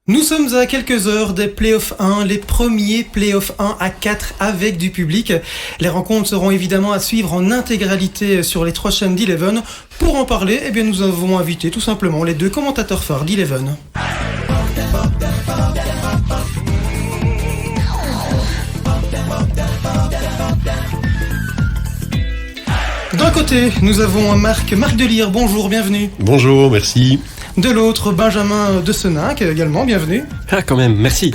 Nous sommes à quelques heures des Playoffs 1, les premiers Playoffs 1 à 4 avec du public. Les rencontres seront évidemment à suivre en intégralité sur les 3 chaînes d'Eleven. Pour en parler, nous avons invité tout simplement les 2 commentateurs phares d'Eleven. D'un côté, nous avons Marc Delire, bonjour, bienvenue. Bonjour, merci. De l'autre, Benjamin de Senac, également, bienvenue. Ah, quand même, merci.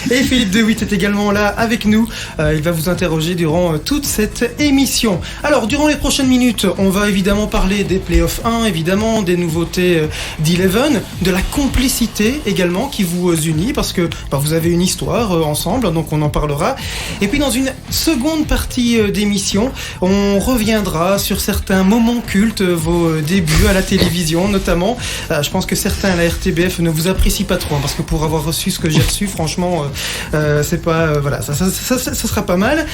Et Philippe De Witt est également là avec nous. Il va vous interroger durant toute cette émission. Alors, durant les prochaines minutes, on va évidemment parler des Playoffs 1, évidemment, des nouveautés d'Eleven, de la complicité également qui vous unit, parce que vous avez une histoire ensemble, donc on en parlera. Et puis, dans une seconde partie d'émission, on reviendra sur certains moments cultes, vos débuts à la télévision notamment. Je pense que certains à la RTBF ne vous apprécient pas trop, parce que pour avoir reçu ce que j'ai reçu, franchement, c'est pas voilà, ça sera pas mal.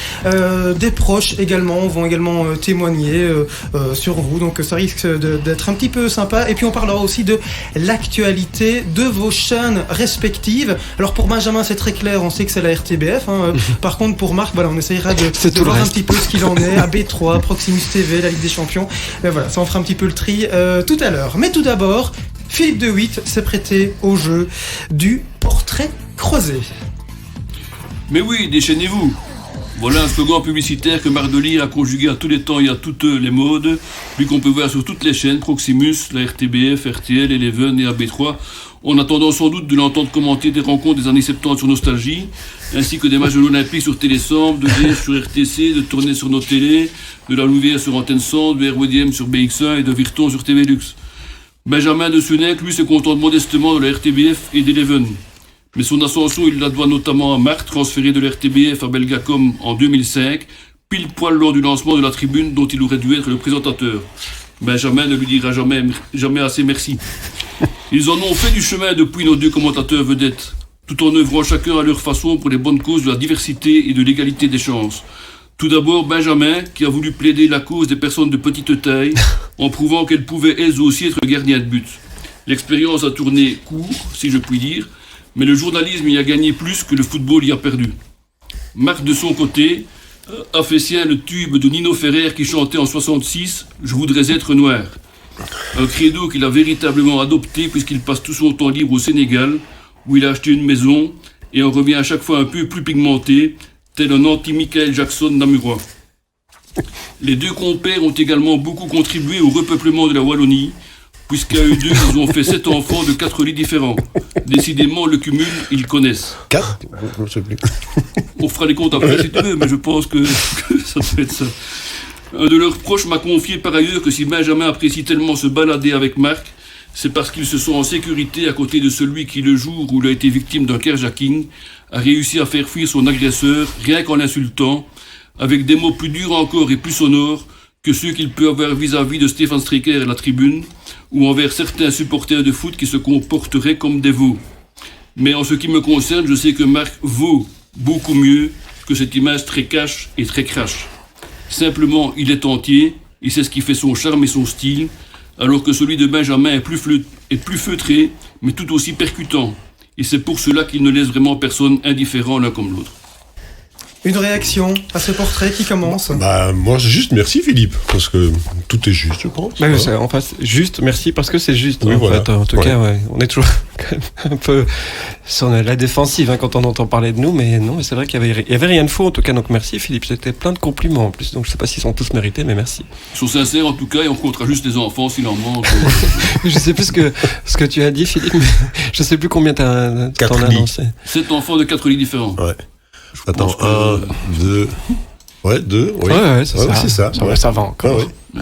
Des proches également vont également témoigner sur vous, donc ça risque d'être un petit peu sympa. Et puis on parlera aussi de l'actualité de vos chaînes respectives. Alors pour Benjamin, c'est très clair, on sait que c'est la RTBF. Par contre, pour Marc, on essayera de voir un petit peu ce qu'il en est. AB3, Proximus TV, la Ligue des Champions. Mais voilà, ça en fera un petit peu le tri tout à l'heure. Mais tout d'abord, Philippe De Witt s'est prêté au jeu du portrait croisé. Mais oui, déchaînez-vous. Voilà un slogan publicitaire que Marc Delire a conjugué à tous les temps et à toutes les modes, lui qu'on peut voir sur toutes les chaînes, Proximus, la RTBF, RTL, Eleven et AB3, en attendant sans doute de l'entendre commenter des rencontres des années 70 sur Nostalgie, ainsi que des matchs de l'Olympique sur Télésambre, de Liège sur RTC, de Tournai sur nos télés, de la Louvière sur Antenne 100, de RWDM sur BX1 et de Virton sur TV Lux. Benjamin de Senac, lui, se contente modestement de la RTBF et d'Eleven. Mais son ascension, il la doit notamment à Marc, transféré de la RTBF à Belgacom en 2005, pile poil lors du lancement de la tribune dont il aurait dû être le présentateur. Benjamin ne lui dira jamais assez merci. Ils en ont fait du chemin depuis nos 2 commentateurs vedettes, tout en œuvrant chacun à leur façon pour les bonnes causes de la diversité et de l'égalité des chances. Tout d'abord, Benjamin, qui a voulu plaider la cause des personnes de petite taille, en prouvant qu'elles pouvaient elles aussi être gardiens de but. L'expérience a tourné court, si je puis dire, mais le journalisme y a gagné plus que le football y a perdu. Marc, de son côté, a fait sien le tube de Nino Ferrer qui chantait en 66 « Je voudrais être noir ». Un credo qu'il a véritablement adopté puisqu'il passe tout son temps libre au Sénégal, où il a acheté une maison et en revient à chaque fois un peu plus pigmenté, tel un anti-Michael Jackson namurois. Les 2 compères ont également beaucoup contribué au repeuplement de la Wallonie, puisqu'à eux 2, ils ont fait 7 enfants de 4 lits différents. Décidément, le cumul, ils connaissent. 4 ? Je ne sais plus. On fera les comptes après si tu veux, mais je pense que ça doit être ça. Un de leurs proches m'a confié par ailleurs que si Benjamin apprécie tellement se balader avec Marc, c'est parce qu'ils se sont en sécurité à côté de celui qui, le jour où il a été victime d'un carjacking, a réussi à faire fuir son agresseur, rien qu'en l'insultant, avec des mots plus durs encore et plus sonores que ceux qu'il peut avoir vis-à-vis de Stéphane Stricker à la tribune, ou envers certains supporters de foot qui se comporteraient comme des veaux. Mais en ce qui me concerne, je sais que Marc vaut beaucoup mieux que cette image très cash et très crash. Simplement, il est entier, et c'est ce qui fait son charme et son style, alors que celui de Benjamin est plus feutré, mais tout aussi percutant. Et c'est pour cela qu'il ne laisse vraiment personne indifférent l'un comme l'autre. Une réaction à ce portrait qui commence. Moi, juste merci Philippe, parce que tout est juste, je pense. En fait, juste merci parce que c'est juste. Oui, voilà. En tout cas, on est toujours quand même un peu sur la défensive quand on entend parler de nous, mais non, mais c'est vrai qu'il y avait rien de faux en tout cas. Donc merci Philippe, c'était plein de compliments en plus. Donc je sais pas s'ils sont tous mérités, mais merci. Ils sont sincères en tout cas, et on comptera juste les enfants s'il en manque. Je sais plus ce que tu as dit Philippe, mais je sais plus combien t'en as annoncé. 7 enfants de 4 lits différents. Ouais. Attends, 1, 2... Ouais, 2, oui. Ouais, c'est ça. C'est ça. Ça va encore. Ouais.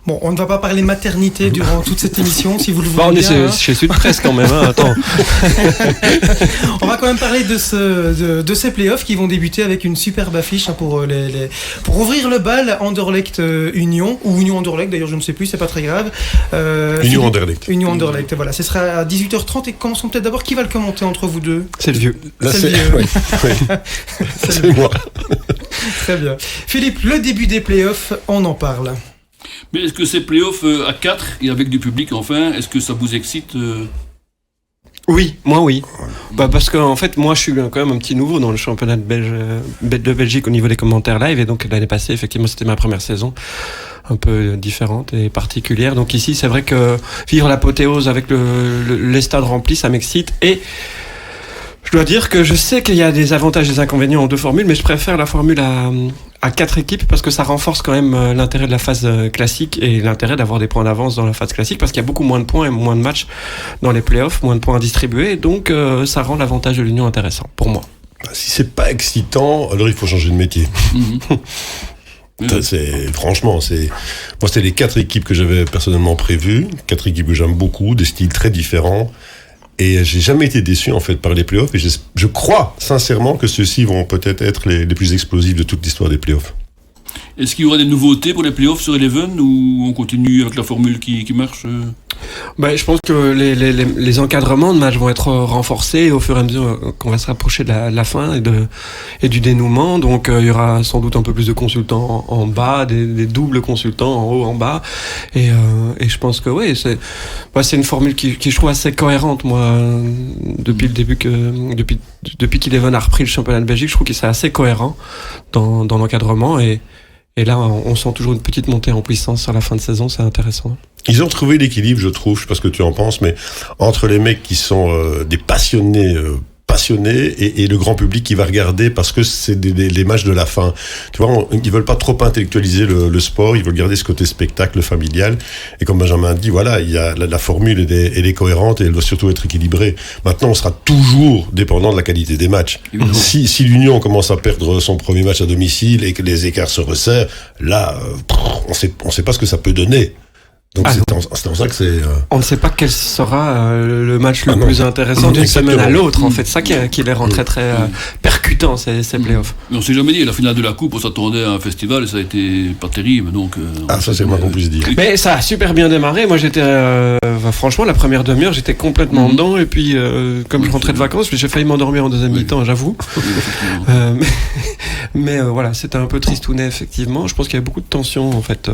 Bon, on ne va pas parler maternité durant toute cette émission, si vous le voulez. On est chez Sud Presse quand même, attends. On va quand même parler de ces playoffs qui vont débuter avec une superbe affiche pour ouvrir le bal Anderlecht Union, ou Union Anderlecht d'ailleurs, je ne sais plus, c'est pas très grave. Union Anderlecht. Union Anderlecht, voilà. Ce sera à 18h30 et commençons peut-être d'abord. Qui va le commenter entre vous deux ? C'est le vieux. Là, c'est le vieux. Ouais. C'est moi. Très bien. Philippe, le début des playoffs, on en parle. Mais est-ce que ces playoffs à 4 et avec du public enfin, est-ce que ça vous excite Oui, moi oui. Parce que en fait, moi je suis quand même un petit nouveau dans le championnat de Belgique au niveau des commentaires live, et donc l'année passée, effectivement, c'était ma première saison, un peu différente et particulière. Donc ici, c'est vrai que vivre l'apothéose avec les stades remplis, ça m'excite. Et je dois dire que je sais qu'il y a des avantages et des inconvénients en deux formules, mais je préfère la formule à 4 équipes parce que ça renforce quand même l'intérêt de la phase classique et l'intérêt d'avoir des points d'avance dans la phase classique, parce qu'il y a beaucoup moins de points et moins de matchs dans les playoffs, moins de points à distribuer, donc ça rend l'avantage de l'union intéressant pour moi. Si c'est pas excitant, alors il faut changer de métier. Franchement, moi c'était les 4 équipes que j'avais personnellement prévues, 4 équipes que j'aime beaucoup, des styles très différents. Et j'ai jamais été déçu en fait par les playoffs, et je crois sincèrement que ceux-ci vont peut-être être les plus explosifs de toute l'histoire des playoffs. Est-ce qu'il y aura des nouveautés pour les playoffs sur Eleven, ou on continue avec la formule qui marche Je pense que les encadrements de matchs vont être renforcés au fur et à mesure qu'on va se rapprocher de la fin et du dénouement. Donc il y aura sans doute un peu plus de consultants en bas, des doubles consultants en haut, en bas. Et je pense que oui, c'est une formule qui je trouve assez cohérente, moi, depuis le début depuis qu'Eleven a repris le championnat de Belgique. Je trouve que c'est assez cohérent dans l'encadrement, et là, on sent toujours une petite montée en puissance sur la fin de saison, c'est intéressant. Ils ont trouvé l'équilibre, je trouve, je sais pas ce que tu en penses, mais entre les mecs qui sont des passionnés et le grand public qui va regarder parce que c'est des matchs de la fin. Tu vois, ils veulent pas trop intellectualiser le sport, ils veulent garder ce côté spectacle familial. Et comme Benjamin dit, voilà, il y a la formule, elle est cohérente et elle doit surtout être équilibrée. Maintenant, on sera toujours dépendant de la qualité des matchs. Si l'Union commence à perdre son premier match à domicile et que les écarts se resserrent, là, on sait pas ce que ça peut donner. Donc c'est en ça que c'est... On ne sait pas quel sera le match le plus intéressant d'une semaine à l'autre, en fait. Ça qui les rend très percutant, ces playoffs. Mais on s'est jamais dit, à la finale de la Coupe, on s'attendait à un festival et ça a été pas terrible. Donc, ça c'est le moins qu'on puisse dire. Mais ça a super bien démarré. Moi j'étais... franchement, la première demi-heure, j'étais complètement dedans. Et puis, comme je rentrais de vacances, j'ai failli m'endormir en deuxième mi-temps, j'avoue. Mais voilà, c'était un peu tristounet, effectivement. Je pense qu'il y avait beaucoup de tension, en fait...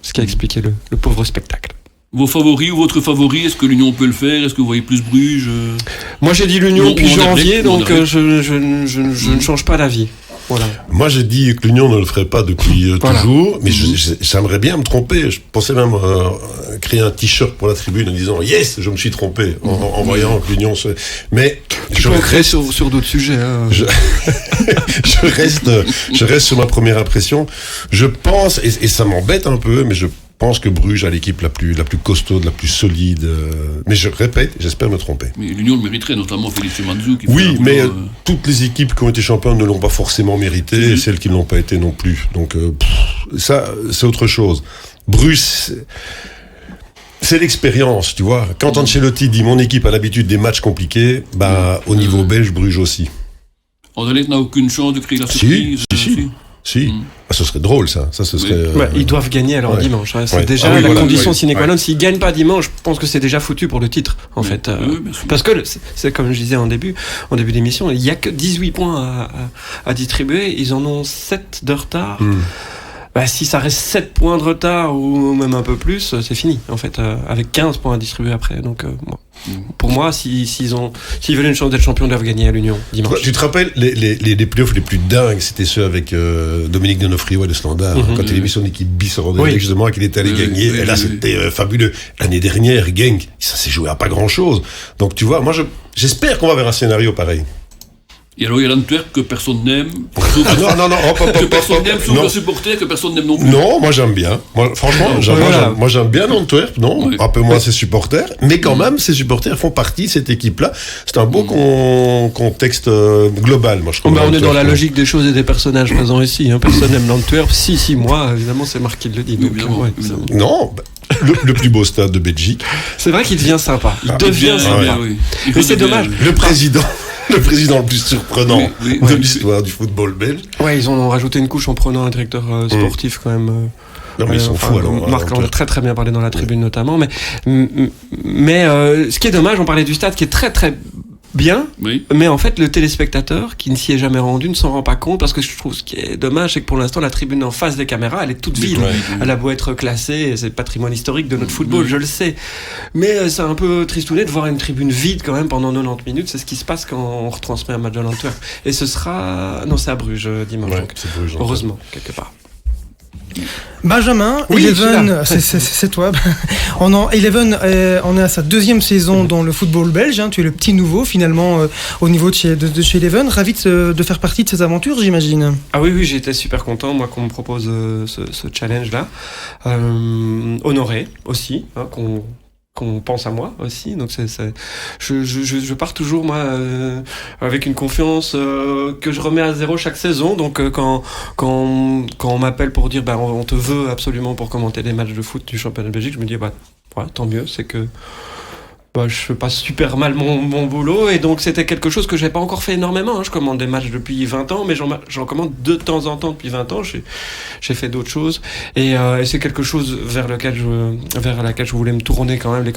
ce qui a expliqué le pauvre spectacle. Vos favoris ou votre favori, est-ce que l'Union peut le faire? Est-ce que vous voyez plus Bruges Moi j'ai dit l'Union depuis janvier, donc je ne change pas d'avis. Voilà. Moi j'ai dit que l'Union ne le ferait pas depuis toujours, mais j'aimerais bien me tromper. Je pensais même créer un t-shirt pour la tribune en disant yes, je me suis trompé en voyant que l'Union se... Mais je reste sur d'autres sujets. Hein. je reste sur ma première impression. Je pense, et ça m'embête un peu, mais je pense que Bruges a l'équipe la plus costaude, la plus solide. Mais je répète, j'espère me tromper. Mais l'Union le mériterait, notamment Félix Manzou. Oui, mais toutes les équipes qui ont été championnes ne l'ont pas forcément mérité, et celles qui ne l'ont pas été non plus. Donc ça, c'est autre chose. Bruges, c'est l'expérience, tu vois. Quand Ancelotti dit mon équipe a l'habitude des matchs compliqués, au niveau belge, Bruges aussi. Anderlecht n'a aucune chance de créer la surprise. Si. Ce serait drôle, ça. Ce serait. Ils doivent gagner alors dimanche. Hein. C'est déjà la condition sine qua non. S'ils gagnent pas dimanche, je pense que c'est déjà foutu pour le titre, en fait. Parce que c'est comme je disais en début d'émission, il y a que 18 points à distribuer. Ils en ont 7 de retard. Si ça reste 7 points de retard ou même un peu plus, c'est fini, en fait, avec 15 points à distribuer après. Donc, pour moi, s'ils veulent une chance d'être champion, ils doivent gagner à l'Union dimanche. Tu te rappelles, les playoffs les plus dingues, c'était ceux avec Dominique Donofrio et le Standard, quand il a mis son équipe bis en Anderlecht, justement, qu'il était allé gagner. Et là, c'était fabuleux. L'année dernière, Genk, ça s'est joué à pas grand-chose. Donc, tu vois, moi, j'espère qu'on va vers un scénario pareil. Et alors il y a l'Antwerp que personne n'aime. Non, que personne n'aime, sauf le supporter que personne n'aime non plus. Non, moi j'aime bien. Franchement, j'aime bien l'Antwerp, non, un peu moins ses supporters, mais quand même, ses supporters font partie de cette équipe-là. C'est un beau contexte global, moi je trouve. On est dans la logique des choses et des personnages présents ici. Personne n'aime l'Antwerp. Si, moi, évidemment, c'est Marc qui le dit. Donc, non. Le plus beau stade de Belgique. C'est vrai qu'il devient sympa. Il devient sympa. Mais c'est dommage. Le président le plus surprenant de l'histoire du football belge. Ouais, ils ont rajouté une couche en prenant un directeur sportif quand même. Non, mais ils sont fous alors. Marc en a très bien parlé dans la tribune notamment. Mais ce qui est dommage, on parlait du stade qui est très très bien, Oui. mais en fait le téléspectateur qui ne s'y est jamais rendu ne s'en rend pas compte, parce que je trouve ce qui est dommage, c'est que pour l'instant la tribune en face des caméras elle est toute vide. Ouais. Elle a beau être classée, c'est le patrimoine historique de notre football, je le sais, mais c'est un peu tristounet de voir une tribune vide quand même pendant 90 minutes. C'est ce qui se passe quand on retransmet un match de l'Antwerp, et ce sera, non, c'est à Bruges dimanche, Ouais, donc c'est Bruges, heureusement quelque part. Benjamin, Oui, Eleven, c'est toi. Eleven, on est à sa 2e saison dans le football belge. Tu es le petit nouveau finalement au niveau de chez Eleven. Ravi de faire partie de ces aventures, j'imagine. Ah oui, j'étais super content, moi, qu'on me propose ce challenge-là. Honoré aussi, hein, qu'on pense à moi aussi. Donc je pars toujours moi avec une confiance que je remets à zéro chaque saison. Donc quand on m'appelle pour dire on te veut absolument pour commenter des matchs de foot du championnat de Belgique, je me dis tant mieux, c'est que je fais pas super mal mon boulot, et donc c'était quelque chose que j'avais pas encore fait énormément, hein. Je commande des matchs depuis 20 ans, mais j'en commande de temps en temps depuis 20 ans. J'ai fait d'autres choses, et c'est quelque chose vers laquelle je voulais me tourner quand même, les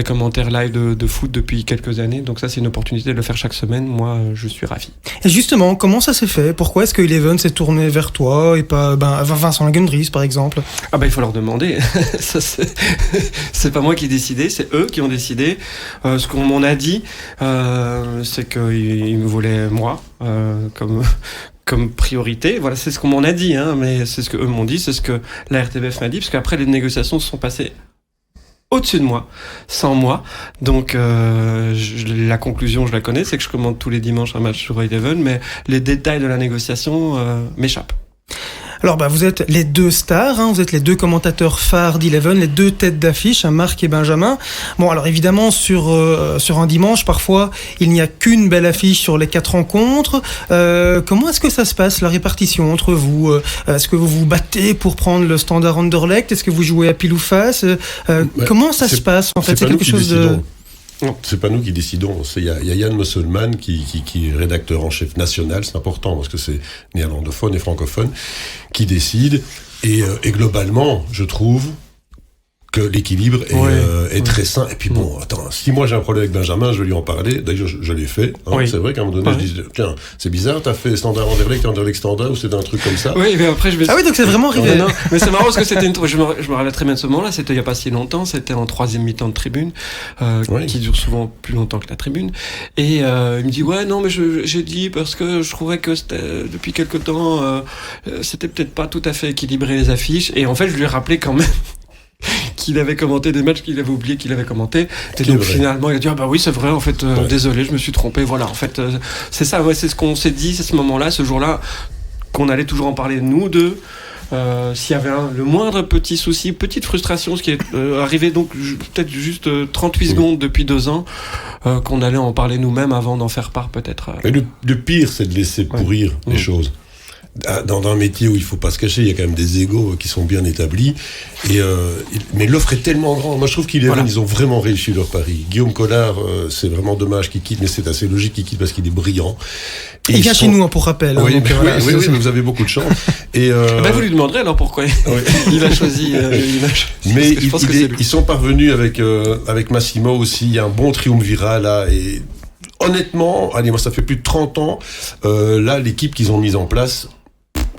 commentaires live de foot depuis quelques années. Donc ça, c'est une opportunité de le faire chaque semaine. Moi, je suis ravi. Et justement, comment ça s'est fait? Pourquoi est-ce que Eleven s'est tourné vers toi et pas Vincent Lagendries, par exemple? Il faut leur demander. Ça, c'est pas moi qui ai décidé, c'est eux qui ont décidé. Ce qu'on m'en a dit, c'est qu'ils me voulaient moi comme priorité. Voilà, c'est ce qu'on m'en a dit, hein, mais c'est ce que eux m'ont dit, c'est ce que la RTBF m'a dit, parce qu'après les négociations se sont passées au-dessus de moi, sans moi. Donc la conclusion, je la connais, c'est que je commande tous les dimanches un match sur Eleven, mais les détails de la négociation m'échappent. Alors vous êtes les 2 stars, hein, vous êtes les 2 commentateurs phares d'Eleven, les 2 têtes d'affiche, Marc et Benjamin. Bon, alors évidemment sur un dimanche, parfois il n'y a qu'une belle affiche sur les 4 rencontres. Comment est-ce que ça se passe, la répartition entre vous? Est-ce que vous vous battez pour prendre le Standard Anderlecht? Est-ce que vous jouez à pile ou face? Comment ça se passe en fait? C'est quelque chose de... C'est pas nous qui décidons, il y a Yann Musselman qui est rédacteur en chef national, c'est important parce que c'est néerlandophone et francophone, qui décide, et globalement, je trouve que l'équilibre est très sain. Et puis si moi j'ai un problème avec Benjamin, je vais lui en parler. D'ailleurs, je l'ai fait. Hein. Oui. C'est vrai qu'à un moment donné, je dis, tiens, c'est bizarre, t'as fait Standard Anderlecht et Anderlecht Standard, ou c'est un truc comme ça. Oui, mais après Ah oui, donc c'est vraiment arrivé. Non, mais c'est marrant parce que c'était je me rappelle très bien de ce moment-là. C'était il y a pas si longtemps. C'était en 3e mi-temps de tribune, qui dure souvent plus longtemps que la tribune. Et il me dit non, mais j'ai dit parce que je trouvais que c'était, depuis quelque temps, c'était peut-être pas tout à fait équilibré les affiches. Et en fait, je lui ai rappelé quand même qu'il avait commenté des matchs qu'il avait oublié qu'il avait commenté, et donc finalement il a dit oui, c'est vrai, en fait, désolé, je me suis trompé, voilà, en fait, c'est ça, c'est ce qu'on s'est dit, c'est ce moment-là, ce jour-là, qu'on allait toujours en parler, nous deux. S'il y avait le moindre petit souci, petite frustration, ce qui est arrivé donc peut-être juste 38 secondes depuis 2 ans, qu'on allait en parler nous-mêmes avant d'en faire part peut-être. Mais le pire, c'est de laisser pourrir les choses. Dans un métier où il faut pas se cacher, il y a quand même des égos qui sont bien établis, mais l'offre est tellement grande. Moi, je trouve ils ont vraiment réussi leur pari. Guillaume Collard, c'est vraiment dommage qu'il quitte, mais c'est assez logique qu'il quitte parce qu'il est brillant. Et il vient chez nous, pour rappel. Oui, vous avez beaucoup de chance. Et vous lui demanderez alors pourquoi il a choisi. Mais ils sont parvenus avec Massimo aussi. Il y a un bon triumvirat là, et honnêtement, moi ça fait plus de 30 ans. Là, l'équipe qu'ils ont mise en place,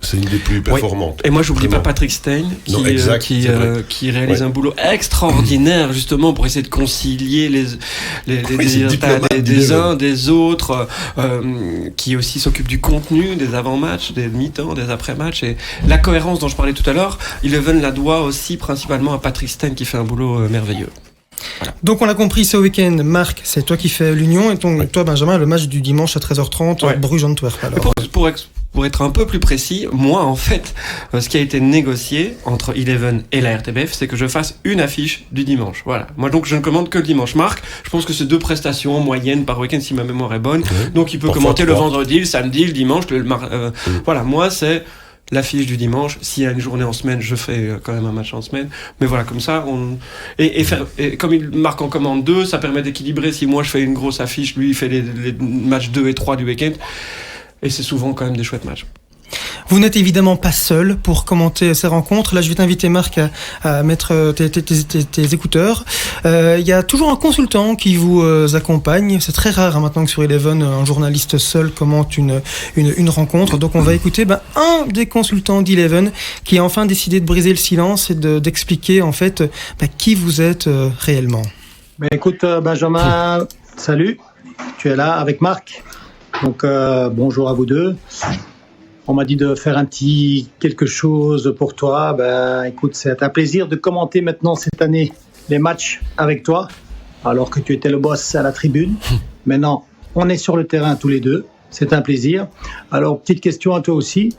c'est une des plus performantes. Et moi, j'oublie pas Patrick Stein, qui réalise un boulot extraordinaire, justement, pour essayer de concilier les désirs des uns, des autres, qui aussi s'occupe du contenu, des avant-matchs, des mi-temps, des après-matchs, et la cohérence dont je parlais tout à l'heure, Eleven la doit aussi principalement à Patrick Stein, qui fait un boulot merveilleux. Voilà. Donc on l'a compris, ce week-end, Marc, c'est toi qui fais l'Union, et toi, Benjamin, le match du dimanche à 13h30, Bruges-Antwerp. Pour être un peu plus précis, moi, en fait, ce qui a été négocié entre Eleven et la RTBF, c'est que je fasse une affiche du dimanche. Voilà. Moi, donc, je ne commande que le dimanche. Marc, je pense que c'est 2 prestations moyennes par week-end, si ma mémoire est bonne. Donc, il peut commenter le vendredi, le samedi, le dimanche, voilà. Moi, c'est l'affiche du dimanche. S'il y a une journée en semaine, je fais quand même un match en semaine. Mais voilà, comme ça, et comme il marque en commande 2, ça permet d'équilibrer. Si moi, je fais une grosse affiche, lui, il fait les matchs 2 et 3 du week-end. Et c'est souvent quand même des chouettes matchs. Vous n'êtes évidemment pas seul pour commenter ces rencontres. Là, je vais t'inviter, Marc, à mettre tes écouteurs. Il y a toujours un consultant qui vous accompagne. C'est très rare maintenant que sur Eleven, un journaliste seul commente une rencontre. Donc, on va écouter un des consultants d'Eleven qui a enfin décidé de briser le silence et d'expliquer en fait qui vous êtes réellement. Écoute, Benjamin, salut. Tu es là avec Marc. Donc, bonjour à vous deux. On m'a dit de faire un petit quelque chose pour toi. Écoute, c'est un plaisir de commenter maintenant cette année les matchs avec toi, alors que tu étais le boss à la tribune. Maintenant, on est sur le terrain tous les deux. C'est un plaisir. Alors, petite question à toi aussi.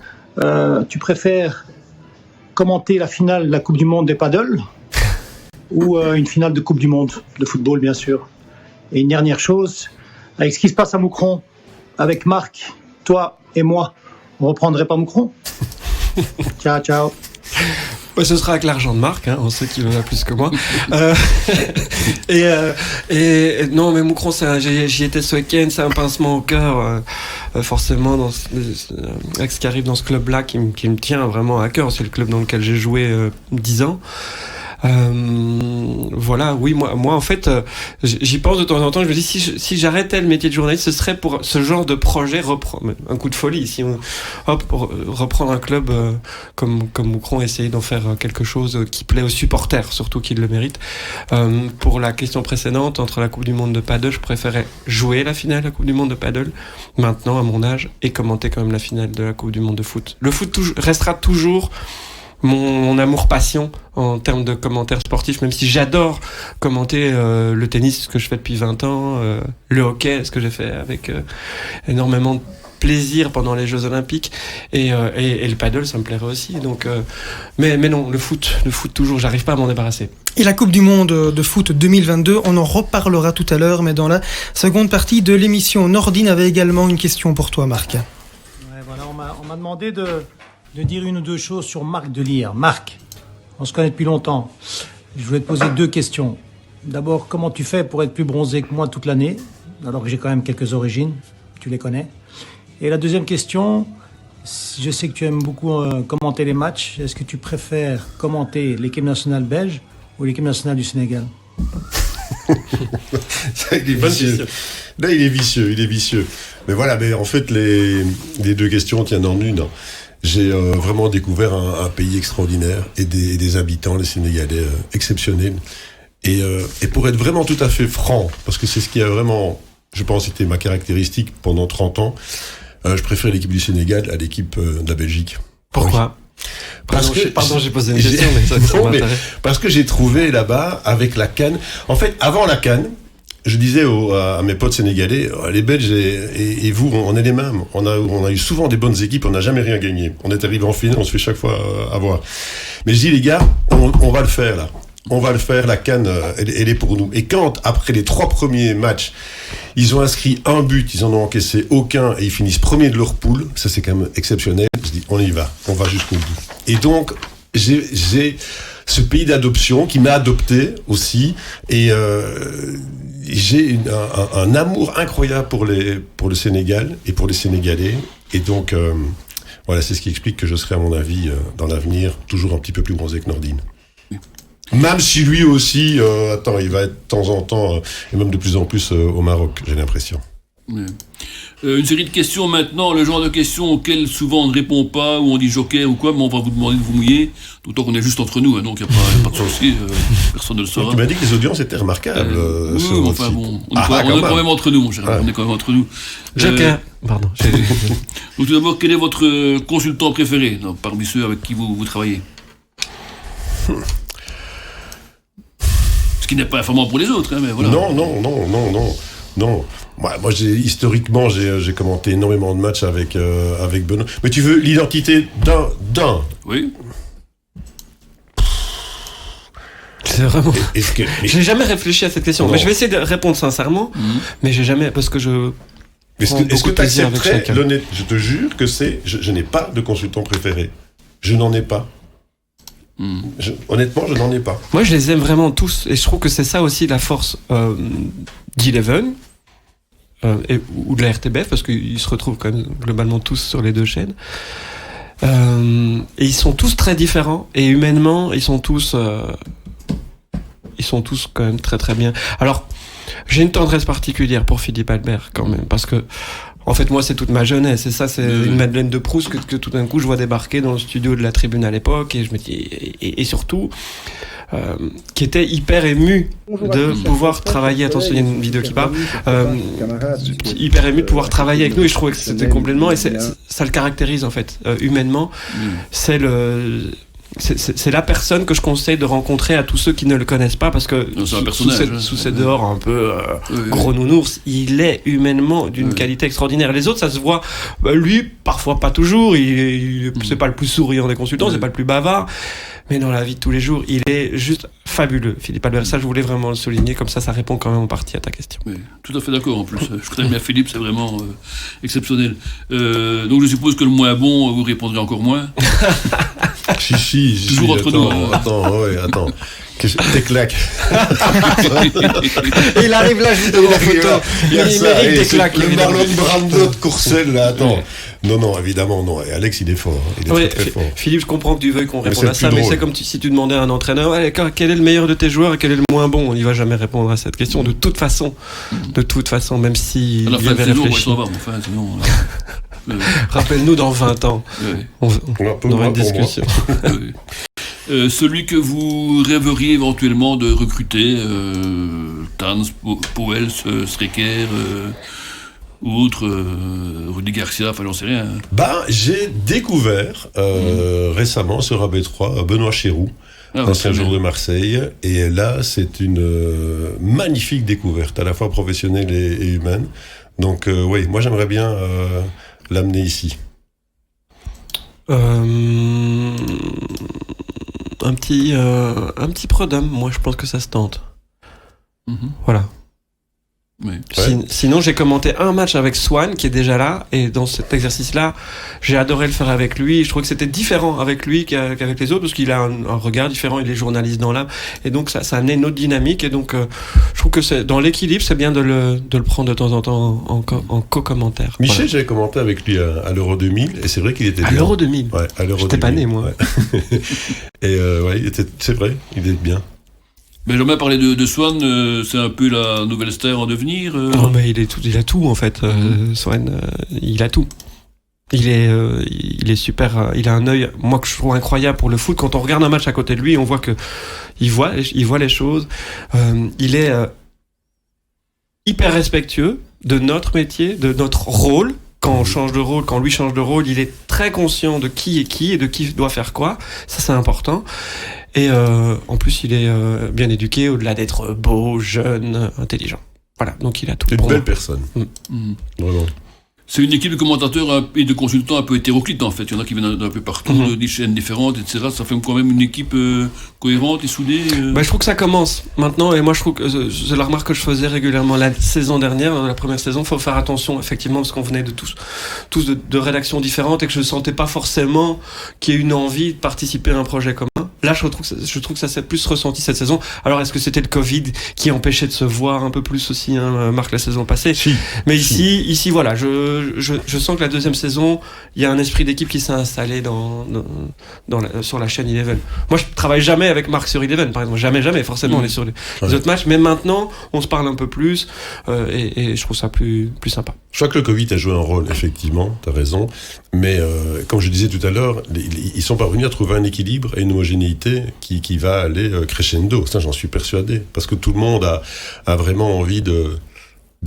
Tu préfères commenter la finale de la Coupe du Monde des paddles ou une finale de Coupe du Monde de football, bien sûr? Et une dernière chose, avec ce qui se passe à Moucron, avec Marc, toi et moi, on reprendrait pas Moucron? Ciao. Ce sera avec l'argent de Marc, on sait qu'il en a plus que moi. Et non, mais Moucron, j'y étais ce week-end, c'est un pincement au cœur, forcément, avec ce qui arrive dans ce club-là qui me tient vraiment à cœur. C'est le club dans lequel j'ai joué 10 ans. Voilà, oui, moi en fait, j'y pense de temps en temps. Je me dis si j'arrêtais le métier de journaliste, ce serait pour ce genre de projet, reprendre un coup de folie. Si reprendre un club comme Moucron, essayer d'en faire quelque chose qui plaît aux supporters, surtout qu'ils le méritent. Pour la question précédente, entre la Coupe du Monde de paddle, je préférais jouer la finale de la Coupe du Monde de paddle maintenant à mon âge et commenter quand même la finale de la Coupe du Monde de foot. Le foot restera toujours mon amour-passion en termes de commentaires sportifs, même si j'adore commenter le tennis, ce que je fais depuis 20 ans, le hockey, ce que j'ai fait avec énormément de plaisir pendant les Jeux Olympiques, et le paddle, ça me plairait aussi. Donc, mais non, le foot toujours, j'arrive pas à m'en débarrasser. Et la Coupe du Monde de foot 2022, on en reparlera tout à l'heure, mais dans la seconde partie de l'émission, Nordine avait également une question pour toi, Marc. Ouais, voilà, on m'a demandé de dire une ou deux choses sur Marc Delire. Marc, on se connaît depuis longtemps. Je voulais te poser deux questions. D'abord, comment tu fais pour être plus bronzé que moi toute l'année, alors que j'ai quand même quelques origines, tu les connais. Et la deuxième question, je sais que tu aimes beaucoup commenter les matchs. Est-ce que tu préfères commenter l'équipe nationale belge ou l'équipe nationale du Sénégal? Là, il est vicieux. Mais voilà, en fait, les deux questions tiennent en une. J'ai vraiment découvert un pays extraordinaire et des habitants, les Sénégalais, exceptionnels. Et pour être vraiment tout à fait franc, parce que c'est ce qui a vraiment, je pense, été ma caractéristique pendant 30 ans, je préfère l'équipe du Sénégal à l'équipe de la Belgique. Pourquoi? Pardon, j'ai posé une question, mais ça m'intéresse. Parce que j'ai trouvé là-bas, avec la CAN, en fait, avant la CAN, je disais à mes potes sénégalais, les Belges et vous, on est les mêmes. On a eu souvent des bonnes équipes, on n'a jamais rien gagné. On est arrivé en finale, on se fait chaque fois avoir. Mais je dis, les gars, on va le faire là. On va le faire, la CAN, elle est pour nous. Et quand, après les 3 premiers matchs, ils ont inscrit un but, ils en ont encaissé aucun, et ils finissent premiers de leur poule, ça c'est quand même exceptionnel. Je dis, on y va, on va jusqu'au bout. Et donc, j'ai ce pays d'adoption qui m'a adopté aussi, et j'ai un amour incroyable pour le Sénégal et pour les Sénégalais. Et donc, voilà, c'est ce qui explique que je serai, à mon avis, dans l'avenir, toujours un petit peu plus bronzé que Nordine. Même si lui aussi, il va être de temps en temps, et même de plus en plus au Maroc, j'ai l'impression. Ouais. Une série de questions maintenant, le genre de questions auxquelles souvent on ne répond pas, ou on dit joker ou quoi, mais on va vous demander de vous mouiller, d'autant qu'on est juste entre nous, donc il n'y a pas de souci, personne ne le saura. Tu m'as dit que les audiences étaient remarquables. Oui, enfin bon, on est quand même entre nous, mon cher, on est quand même entre nous. Joker, pardon. Donc tout d'abord, quel est votre consultant préféré parmi ceux avec qui vous travaillez? Ce qui n'est pas informant pour les autres, mais voilà. Non. Moi, historiquement, j'ai commenté énormément de matchs avec Benoît. Mais tu veux l'identité d'un. Oui. C'est vraiment. J'ai jamais réfléchi à cette question. Non. Mais je vais essayer de répondre sincèrement. Mais j'ai jamais, parce que je. Est-ce que tu accepterais l'honnête? Je te jure que je n'ai pas de consultant préféré. Je n'en ai pas. Honnêtement, je n'en ai pas. Moi, je les aime vraiment tous, et je trouve que c'est ça aussi la force d'Eleven ou de la RTBF, parce qu'ils se retrouvent quand même globalement tous sur les deux chaînes. Et ils sont tous très différents. Et humainement, ils sont tous quand même très très bien. Alors, j'ai une tendresse particulière pour Philippe Albert quand même, parce que en fait, moi, c'est toute ma jeunesse. Et ça, c'est une Madeleine de Proust que tout d'un coup, je vois débarquer dans le studio de la Tribune à l'époque. Et je me dis, et surtout, qui était hyper ému de pouvoir travailler. Attention, il y a une vidéo qui parle. Hyper ému de pouvoir travailler avec nous. Et je trouvais que c'était complètement. Et ça le caractérise, en fait, humainement. C'est la personne que je conseille de rencontrer à tous ceux qui ne le connaissent pas, parce que sous ses dehors un peu gros nounours, il est humainement d'une qualité extraordinaire. Les autres, ça se voit, lui, parfois pas toujours, c'est pas le plus souriant des consultants, c'est pas le plus bavard, mais dans la vie de tous les jours, il est juste fabuleux, Philippe Albert. Ça, je voulais vraiment le souligner, comme ça répond quand même en partie à ta question. Oui, tout à fait d'accord en plus. Je connais bien Philippe, c'est vraiment exceptionnel. Donc je suppose que le moins bon, vous répondrez encore moins. Si, toujours entre nous. Attends. Tes claques. Et il arrive là, juste devant la photo. Il mérite des claques. Le Marlon Brando de Courcelle, là, attends. Non, évidemment, non. Et Alex, il est fort. Il est très fort. Philippe, je comprends que tu veuilles qu'on réponde à ça, mais c'est comme si tu demandais à un entraîneur, quel est le meilleur de tes joueurs et quel est le moins bon. On n'y va jamais répondre à cette question. De toute façon, même si il y avait réfléchi. Rappelle-nous dans 20 ans. On aura une discussion. Celui que vous rêveriez éventuellement de recruter, Tans, Powell, Strecker ou autre, Rudy Garcia, enfin j'en sais rien. J'ai découvert récemment sur AB3 Benoît Chéroux, ancien joueur de Marseille, et là c'est une magnifique découverte, à la fois professionnelle et humaine. Donc oui, moi j'aimerais bien l'amener ici. Un petit prodome, moi je pense que ça se tente. Voilà. Oui. Sinon, j'ai commenté un match avec Swan qui est déjà là, et dans cet exercice-là, j'ai adoré le faire avec lui. Je trouve que c'était différent avec lui qu'avec les autres, parce qu'il a un regard différent, il est journaliste dans l'âme, et donc ça amenait une autre dynamique. Et donc, je trouve que c'est dans l'équilibre, c'est bien de le prendre de temps en temps en co-commentaire. Michel, voilà. J'avais commenté avec lui à l'Euro 2000, et c'est vrai qu'il était bien. À l'Euro 2000. Ouais, à l'Euro J'étais 2000. pas né, moi. Ouais. Et c'est vrai, il est bien. Mais j'aimerais parler de Swan, c'est un peu la nouvelle star en devenir. Non, mais il a tout en fait. Swan, il a tout. Il est super. Il a un œil, moi que je trouve incroyable pour le foot. Quand on regarde un match à côté de lui, on voit que il voit les choses. Il est hyper respectueux de notre métier, de notre rôle. Quand on change de rôle, quand lui change de rôle, il est très conscient de qui est qui et de qui doit faire quoi. Ça, c'est important. Et en plus, il est bien éduqué, au-delà d'être beau, jeune, intelligent. Voilà, donc il a tout. C'est une belle personne. Vraiment. C'est une équipe de commentateurs et de consultants un peu hétéroclite en fait. Il y en a qui viennent d'un peu partout, de chaînes différentes, etc. Ça fait quand même une équipe cohérente et soudée. Je trouve que ça commence maintenant, et moi je trouve que c'est la remarque que je faisais régulièrement la saison dernière, la première saison. Faut faire attention effectivement, parce qu'on venait de tous de rédactions différentes, et que je sentais pas forcément qu'il y ait une envie de participer à un projet commun. Là, je trouve que ça s'est plus ressenti cette saison. Alors, est-ce que c'était le Covid qui empêchait de se voir un peu plus aussi, Marc, la saison passée? Mais ici, voilà, je sens que la deuxième saison, il y a un esprit d'équipe qui s'est installé sur la chaîne Eleven. Moi, je travaille jamais avec Marc sur Eleven, par exemple. Jamais, forcément, on est sur les autres matchs. Mais maintenant, on se parle un peu plus, et je trouve ça plus sympa. Je crois que le Covid a joué un rôle, effectivement, t'as raison. Mais comme je disais tout à l'heure, ils sont parvenus à trouver un équilibre et une homogénéité qui va aller crescendo. Ça, j'en suis persuadé. Parce que tout le monde a vraiment envie de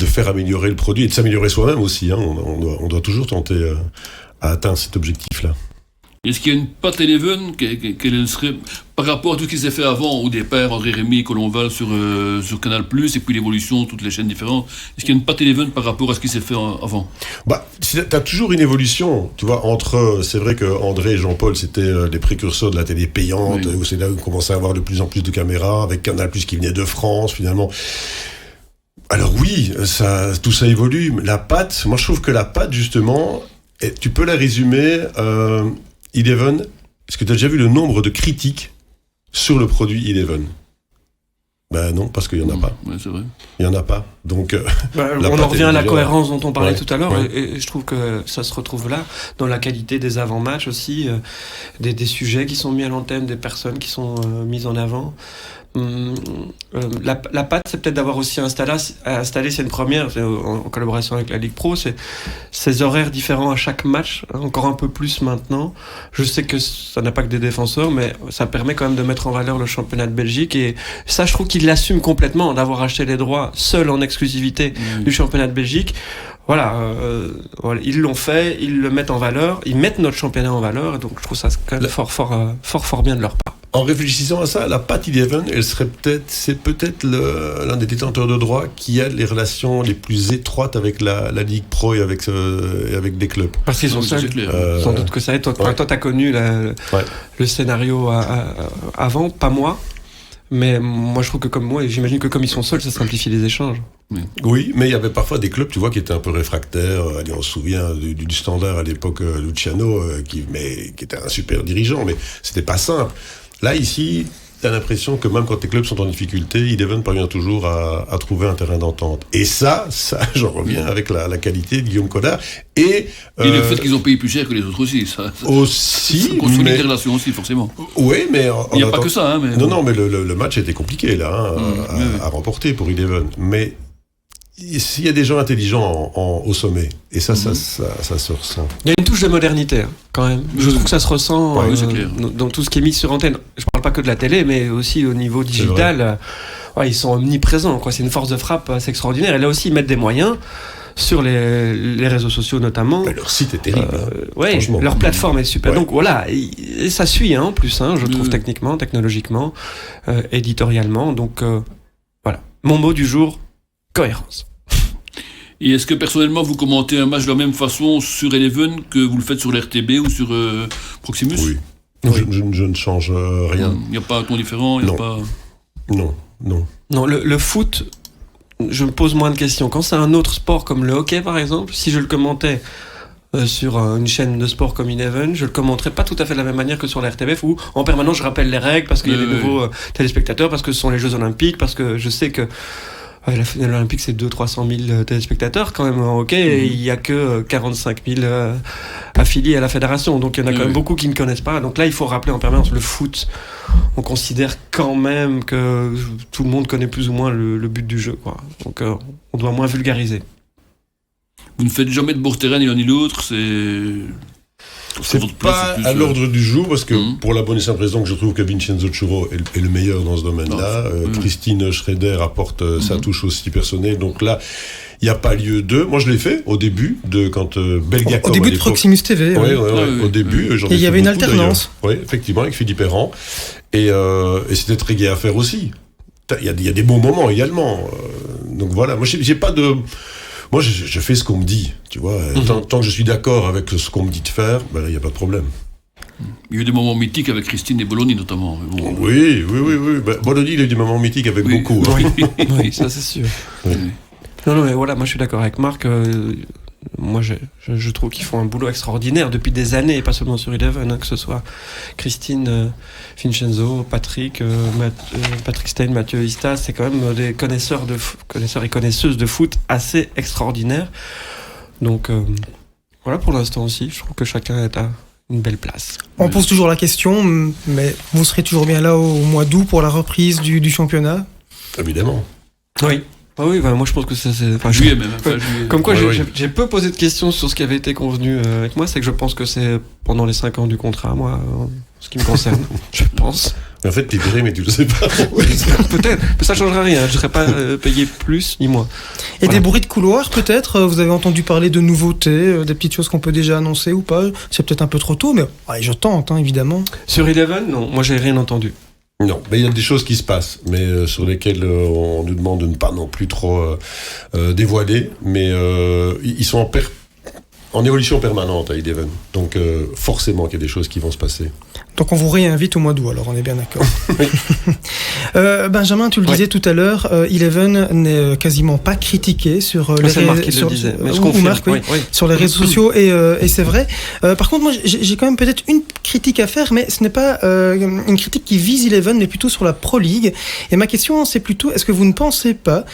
faire améliorer le produit et de s'améliorer soi-même aussi. Hein. On doit toujours tenter à atteindre cet objectif-là. Est-ce qu'il y a une patte Eleven quelle serait, par rapport à tout ce qui s'est fait avant, au départ, André Rémy et Colomval sur Canal+, et puis l'évolution, toutes les chaînes différentes, est-ce qu'il y a une patte Eleven par rapport à ce qui s'est fait avant? T'as toujours une évolution, tu vois, c'est vrai que André et Jean-Paul, c'était les précurseurs de la télé payante, où c'est là où on commençait à avoir de plus en plus de caméras, avec Canal+, qui venait de France, finalement. Alors oui, tout ça évolue. La patte, moi je trouve que la patte, justement, tu peux la résumer... Eleven, est-ce que tu as déjà vu le nombre de critiques sur le produit Eleven? Ben non, parce qu'il y en a pas. Ouais, c'est vrai. Il y en a pas. Donc on en revient à la cohérence dont on parlait tout à l'heure, ouais. et je trouve que ça se retrouve là, dans la qualité des avant-matchs aussi, des sujets qui sont mis à l'antenne, des personnes qui sont mises en avant. La patte, c'est peut-être d'avoir aussi installé, c'est une première en collaboration avec la Ligue Pro, c'est ces horaires différents à chaque match, hein, encore un peu plus maintenant. Je sais que ça n'a pas que des défenseurs, mais ça permet quand même de mettre en valeur le championnat de Belgique, et ça, je trouve qu'il l'assume complètement d'avoir acheté les droits seul en exclusivité du championnat de Belgique. Voilà, ils l'ont fait, ils le mettent en valeur, ils mettent notre championnat en valeur, et donc je trouve ça quand même fort bien de leur part. En réfléchissant à ça, la Pat Eleven, c'est peut-être l'un des détenteurs de droits qui a les relations les plus étroites avec la Ligue Pro et avec des clubs. Parce qu'ils sont seuls. Sans doute que ça est. Toi, t'as connu le scénario avant, pas moi. Mais moi, je trouve que comme moi, j'imagine que comme ils sont seuls, ça simplifie les échanges. Oui, mais il y avait parfois des clubs, tu vois, qui étaient un peu réfractaires. Allez, on se souvient du Standard à l'époque, Luciano, qui était un super dirigeant, mais c'était pas simple. Là, ici, t'as l'impression que même quand les clubs sont en difficulté, Eleven parvient toujours à trouver un terrain d'entente. Et ça, j'en reviens avec la qualité de Guillaume Codard. Et le fait qu'ils ont payé plus cher que les autres aussi. Ça aussi. Construit des relations aussi, forcément. Oui, mais... Il n'y a pas que ça. Hein, mais... Non, mais le match était compliqué, là, à remporter pour Eleven. Mais s'il y a des gens intelligents au sommet, et ça se ressent. Il y a une touche de modernité, quand même. Je trouve que ça se ressent dans tout ce qui est mis sur antenne. Je parle pas que de la télé, mais aussi au niveau digital. Ils sont omniprésents, quoi. C'est une force de frappe assez extraordinaire. Et là aussi, ils mettent des moyens sur les réseaux sociaux, notamment. Leur site est terrible. Leur plateforme est super. Donc voilà, et ça suit, en plus, je trouve, techniquement, technologiquement, éditorialement. Donc voilà. Mon mot du jour, cohérence. Et est-ce que personnellement vous commentez un match de la même façon sur Eleven que vous le faites sur l'RTB ou sur Proximus ? Oui. Je ne change rien. Il n'y a pas un ton différent, il n'y a pas... Non. Non, le foot, je me pose moins de questions. Quand c'est un autre sport comme le hockey, par exemple, si je le commentais sur une chaîne de sport comme Eleven, je le commenterais pas tout à fait de la même manière que sur la RTBF, où en permanence je rappelle les règles parce qu'il y a des nouveaux téléspectateurs, parce que ce sont les Jeux Olympiques, parce que je sais que la finale olympique, c'est 200-300 000 téléspectateurs quand même en hockey, et il n'y a que 45 000 affiliés à la fédération. Donc il y en a quand même beaucoup qui ne connaissent pas. Donc là, il faut rappeler en permanence, le foot, on considère quand même que tout le monde connaît plus ou moins le but du jeu, quoi. Donc on doit moins vulgariser. Vous ne faites jamais de bord terrain ni l'un ni l'autre, c'est pas à l'ordre du jour, parce que pour la bonne et simple raison que je trouve que Vincenzo Churro est le meilleur dans ce domaine-là. Christine Schrader apporte sa touche aussi personnelle, donc là il n'y a pas lieu de... Moi je l'ai fait au début, quand Belgacom... Au début de Proximus TV. Oui, au début. Et il y avait une alternance. Oui, effectivement, avec Philippe Errand. Et c'était très gai à faire aussi. Il y a des bons moments également. Donc voilà, moi j'ai pas de... Moi, je fais ce qu'on me dit, tu vois. Tant que je suis d'accord avec ce qu'on me dit de faire, il n'y a pas de problème. Il y a eu des moments mythiques avec Christine et Bologna, notamment. Bon. Oui. Bologna, il a eu des moments mythiques avec beaucoup. Oui, ça c'est sûr. Oui. Non, mais voilà, moi je suis d'accord avec Marc. Moi, je trouve qu'ils font un boulot extraordinaire depuis des années, et pas seulement sur Eleven, que ce soit Christine, Vincenzo, Patrick Stein, Mathieu Ista, c'est quand même des connaisseurs et connaisseuses de foot assez extraordinaires. Donc voilà, pour l'instant aussi, je trouve que chacun est à une belle place. On pose toujours la question, mais vous serez toujours bien là au mois d'août pour la reprise du championnat ? Évidemment. Oui. Ah oui, moi je pense que ça c'est... Juillet même. Comme quoi j'ai peu posé de questions sur ce qui avait été convenu avec moi, c'est que je pense que c'est pendant les 5 ans du contrat, moi, ce qui me concerne, je pense. Mais en fait, t'es viré, mais tu le sais pas. Peut-être, mais ça changera rien, je serai pas payé plus, ni moins. Et des bruits de couloir peut-être, vous avez entendu parler de nouveautés, des petites choses qu'on peut déjà annoncer ou pas ? C'est peut-être un peu trop tôt, mais je tente, évidemment. Sur Eleven, non, moi j'ai rien entendu. Non, mais il y a des choses qui se passent, mais sur lesquelles on nous demande de ne pas non plus trop dévoiler, mais ils sont en évolution permanente à Eleven, donc forcément qu'il y a des choses qui vont se passer. Donc on vous réinvite au mois d'août, alors on est bien d'accord. Benjamin, tu le disais tout à l'heure, Eleven n'est quasiment pas critiqué sur les réseaux sur les réseaux sociaux et c'est vrai. Par contre, moi j'ai quand même peut-être une critique à faire, mais ce n'est pas une critique qui vise Eleven, mais plutôt sur la Pro League. Et ma question, c'est plutôt, est-ce que vous ne pensez pas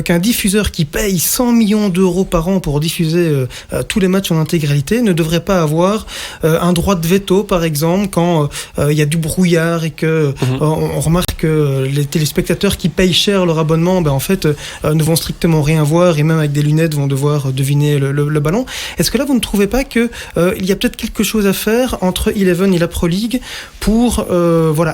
qu'un diffuseur qui paye 100 millions d'euros par an pour diffuser tous les matchs en intégralité ne devrait pas avoir un droit de veto, par exemple, quand il y a du brouillard et que on remarque que les téléspectateurs qui payent cher leur abonnement, en fait, ne vont strictement rien voir et même avec des lunettes vont devoir deviner le ballon. Est-ce que là, vous ne trouvez pas que il y a peut-être quelque chose à faire entre Eleven et la Pro League pour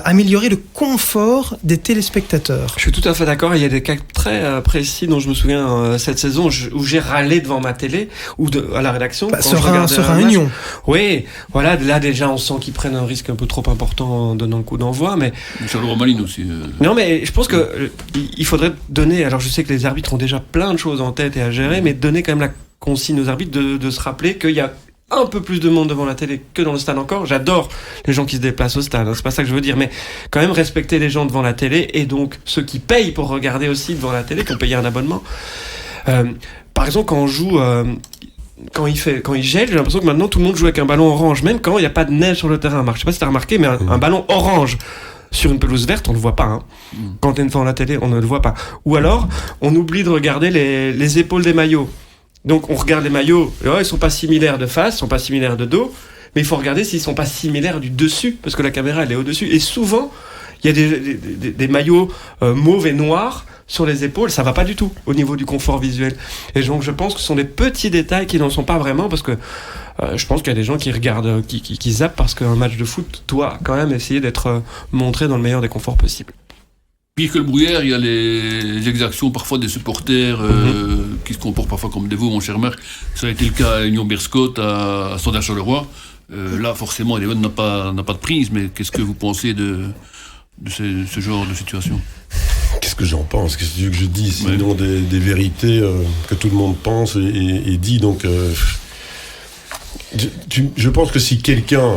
améliorer le confort des téléspectateurs? Je suis tout à fait d'accord. Il y a des cas très précis dont je me souviens cette saison où j'ai râlé devant ma télé ou à la rédaction. Sur un Union. Oui, voilà. Là déjà, on sent qu'ils prennent un risque un peu trop important en donnant le coup d'envoi, mais sur le Romaline aussi. Non, mais je pense que il faudrait donner. Alors, je sais que les arbitres ont déjà plein de choses en tête et à gérer, mais donner quand même la consigne aux arbitres de se rappeler qu'il y a un peu plus de monde devant la télé que dans le stade encore. J'adore les gens qui se déplacent au stade, c'est pas ça que je veux dire, mais quand même respecter les gens devant la télé et donc ceux qui payent pour regarder aussi devant la télé, qui ont payé un abonnement. Par exemple, quand on joue. Quand il gèle, j'ai l'impression que maintenant tout le monde joue avec un ballon orange, même quand il n'y a pas de neige sur le terrain. Marc, je sais pas si t'as remarqué, mais un ballon orange sur une pelouse verte, on ne le voit pas. Quand on est devant la télé, on ne le voit pas. Ou alors, on oublie de regarder les épaules des maillots. Donc, on regarde les maillots, ils sont pas similaires de face, ils sont pas similaires de dos, mais il faut regarder s'ils sont pas similaires du dessus, parce que la caméra, elle est au-dessus. Et souvent, il y a des maillots mauves et noirs sur les épaules, ça va pas du tout au niveau du confort visuel. Et donc je pense que ce sont des petits détails qui n'en sont pas vraiment, parce que je pense qu'il y a des gens qui regardent, qui zappent parce qu'un match de foot doit quand même essayer d'être montré dans le meilleur des conforts possibles. Pire que le brouillard, il y a les exactions parfois des supporters qui se comportent parfois comme des veaux, mon cher Marc. Ça a été le cas à Union Berscott, à Standard Charleroi. Là, forcément, Eleven n'a pas de prise, mais qu'est-ce que vous pensez de ce genre de situation? Qu'est-ce que j'en pense? Qu'est-ce que tu veux que je dise? Sinon des vérités que tout le monde pense et dit. Donc, je pense que si quelqu'un...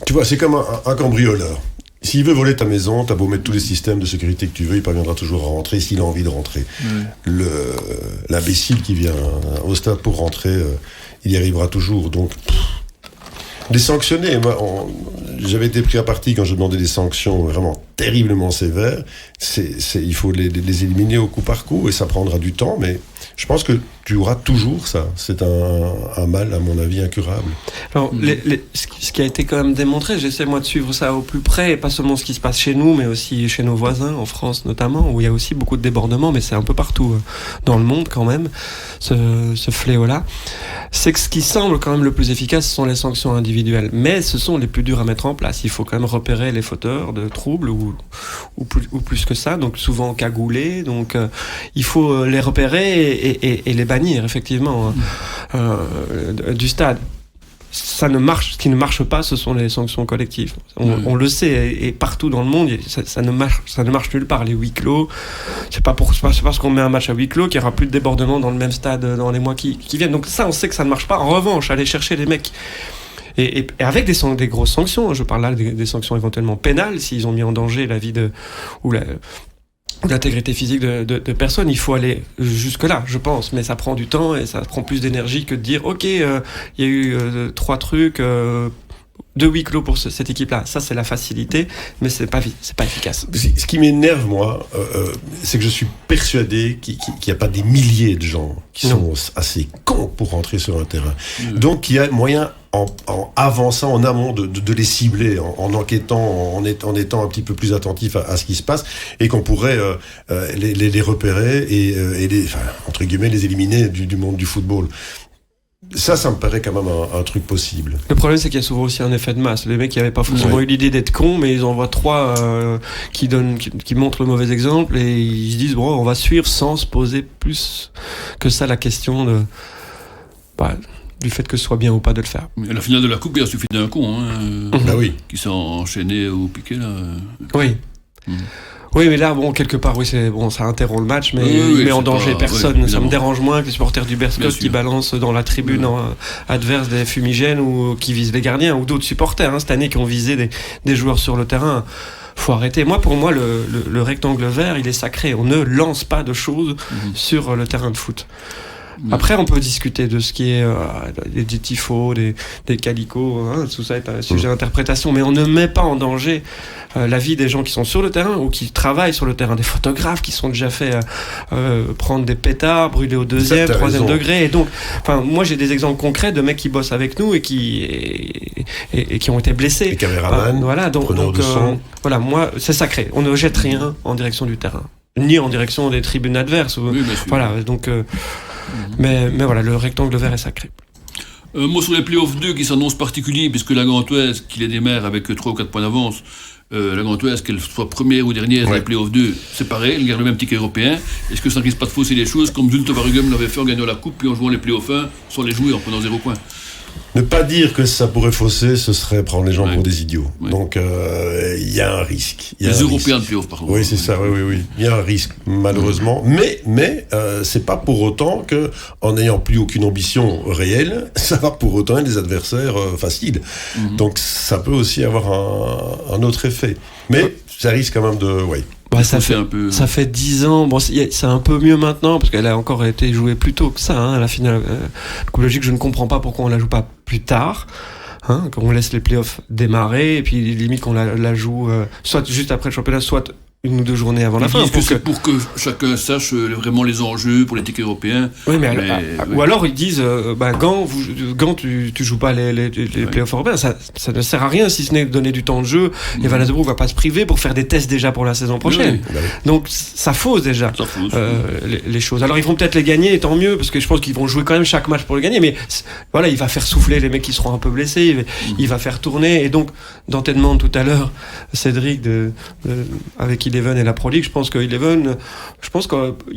Tu vois, c'est comme un cambrioleur. S'il veut voler ta maison, t'as beau mettre tous les systèmes de sécurité que tu veux, il parviendra toujours à rentrer s'il a envie de rentrer. L'imbécile qui vient au stade pour rentrer, il y arrivera toujours. Donc... Les sanctionner, moi, j'avais été pris à partie quand je demandais des sanctions vraiment terriblement sévères. Il faut les éliminer au coup par coup et ça prendra du temps, mais je pense que tu auras toujours ça. C'est un mal, à mon avis, incurable. Alors, ce qui a été quand même démontré, j'essaie moi de suivre ça au plus près, et pas seulement ce qui se passe chez nous, mais aussi chez nos voisins, en France notamment, où il y a aussi beaucoup de débordements, mais c'est un peu partout dans le monde quand même, ce fléau-là. C'est que ce qui semble quand même le plus efficace, ce sont les sanctions individuelles. Mais ce sont les plus dures à mettre en place. Il faut quand même repérer les fauteurs de troubles ou plus que ça, donc souvent cagoulés. Donc il faut les repérer et les bannir, effectivement, du stade. Ce qui ne marche pas, ce sont les sanctions collectives. On le sait, et partout dans le monde, ça ne marche nulle part. Les huis clos, c'est pas parce qu'on met un match à huis clos qu'il y aura plus de débordement dans le même stade dans les mois qui viennent. Donc ça, on sait que ça ne marche pas. En revanche, aller chercher les mecs et avec des grosses sanctions. Je parle là des sanctions éventuellement pénales s'ils ont mis en danger la vie ou l'intégrité physique de personnes. Il faut aller jusque-là, je pense, mais ça prend du temps et ça prend plus d'énergie que de dire ok, il y a eu 3 trucs, 2 huis clos pour cette équipe-là. Ça, c'est la facilité, mais c'est pas efficace. Ce qui m'énerve, moi, c'est que je suis persuadé qu'il n'y a pas des milliers de gens qui sont assez cons pour rentrer sur un terrain. Donc, il y a moyen, en avançant en amont, de les cibler, en enquêtant, en étant un petit peu plus attentif à ce qui se passe, et qu'on pourrait les repérer et entre guillemets, les éliminer du monde du football. Ça me paraît quand même un truc possible. Le problème, c'est qu'il y a souvent aussi un effet de masse. Les mecs qui n'avaient pas forcément eu l'idée d'être cons, mais ils en voient 3 qui montrent le mauvais exemple, et ils se disent, bon, on va suivre sans se poser plus que ça la question du fait que ce soit bien ou pas de le faire. À la finale de la Coupe, il a suffi d'un con, oui. qui s'est enchaîné au piqué, là. Oui. Oui, mais là, bon, quelque part, oui, ça interrompt le match, mais il met en danger personne. Ça me dérange moins que les supporters du Berscott qui balancent dans la tribune adverse des fumigènes ou qui visent les gardiens ou d'autres supporters, cette année qui ont visé des joueurs sur le terrain. Faut arrêter. Pour moi, le rectangle vert, il est sacré. On ne lance pas de choses sur le terrain de foot. Après, on peut discuter de ce qui est des tifos, des calicots, tout ça est un sujet d'interprétation, mais on ne met pas en danger la vie des gens qui sont sur le terrain ou qui travaillent sur le terrain, des photographes qui sont déjà fait prendre des pétards, brûler au 2e, 3e degré. Et donc, moi, j'ai des exemples concrets de mecs qui bossent avec nous et qui ont été blessés. Les caméramans, preneurs de son. Voilà, moi, c'est sacré. On ne jette rien en direction du terrain, ni en direction des tribunes adverses. Voilà, donc. Mais voilà, le rectangle vert est sacré. Un mot sur les playoffs 2 qui s'annoncent particuliers, puisque la Gantoise, qui les démarre avec 3 ou 4 points d'avance, la Gantoise, qu'elle soit première ou dernière dans les playoffs 2, c'est pareil, elle garde le même ticket européen. Est-ce que ça ne risque pas de fausser les choses, comme Zulte Waregem l'avait fait en gagnant la coupe, puis en jouant les playoffs 1, sans les jouer, en prenant 0 points? Ne pas dire que ça pourrait fausser, ce serait prendre les gens pour des idiots. Donc, il y a un risque. Les Européens de playoff, pardon. Oui, c'est ça, oui. Il y a un risque, malheureusement. Mais c'est pas pour autant que, en n'ayant plus aucune ambition réelle, ça va pour autant être des adversaires faciles. Donc, ça peut aussi avoir un autre effet. Mais ça risque quand même de... Ça fait 10 ans. Bon, c'est un peu mieux maintenant parce qu'elle a encore été jouée plus tôt que ça. La finale Coupe de Belgique, je ne comprends pas pourquoi on la joue pas plus tard. Qu'on laisse les playoffs démarrer et puis limite qu'on la joue soit juste après le championnat, soit 1 ou 2 journées avant la fin. C'est pour que chacun sache vraiment les enjeux pour les tickets européens. Oui, ou alors ils disent Gand, tu joues pas les playoffs européens. Ça ne sert à rien si ce n'est de donner du temps de jeu. Et Van Azebroek va pas se priver pour faire des tests déjà pour la saison prochaine. Donc ça fausse déjà les choses. Alors ils vont peut-être les gagner, et tant mieux, parce que je pense qu'ils vont jouer quand même chaque match pour le gagner. Mais voilà, il va faire souffler les mecs qui seront un peu blessés. Il va faire tourner. Et donc, Dante demande tout à l'heure, Cédric, avec Eleven et la Pro League, je pense qu'il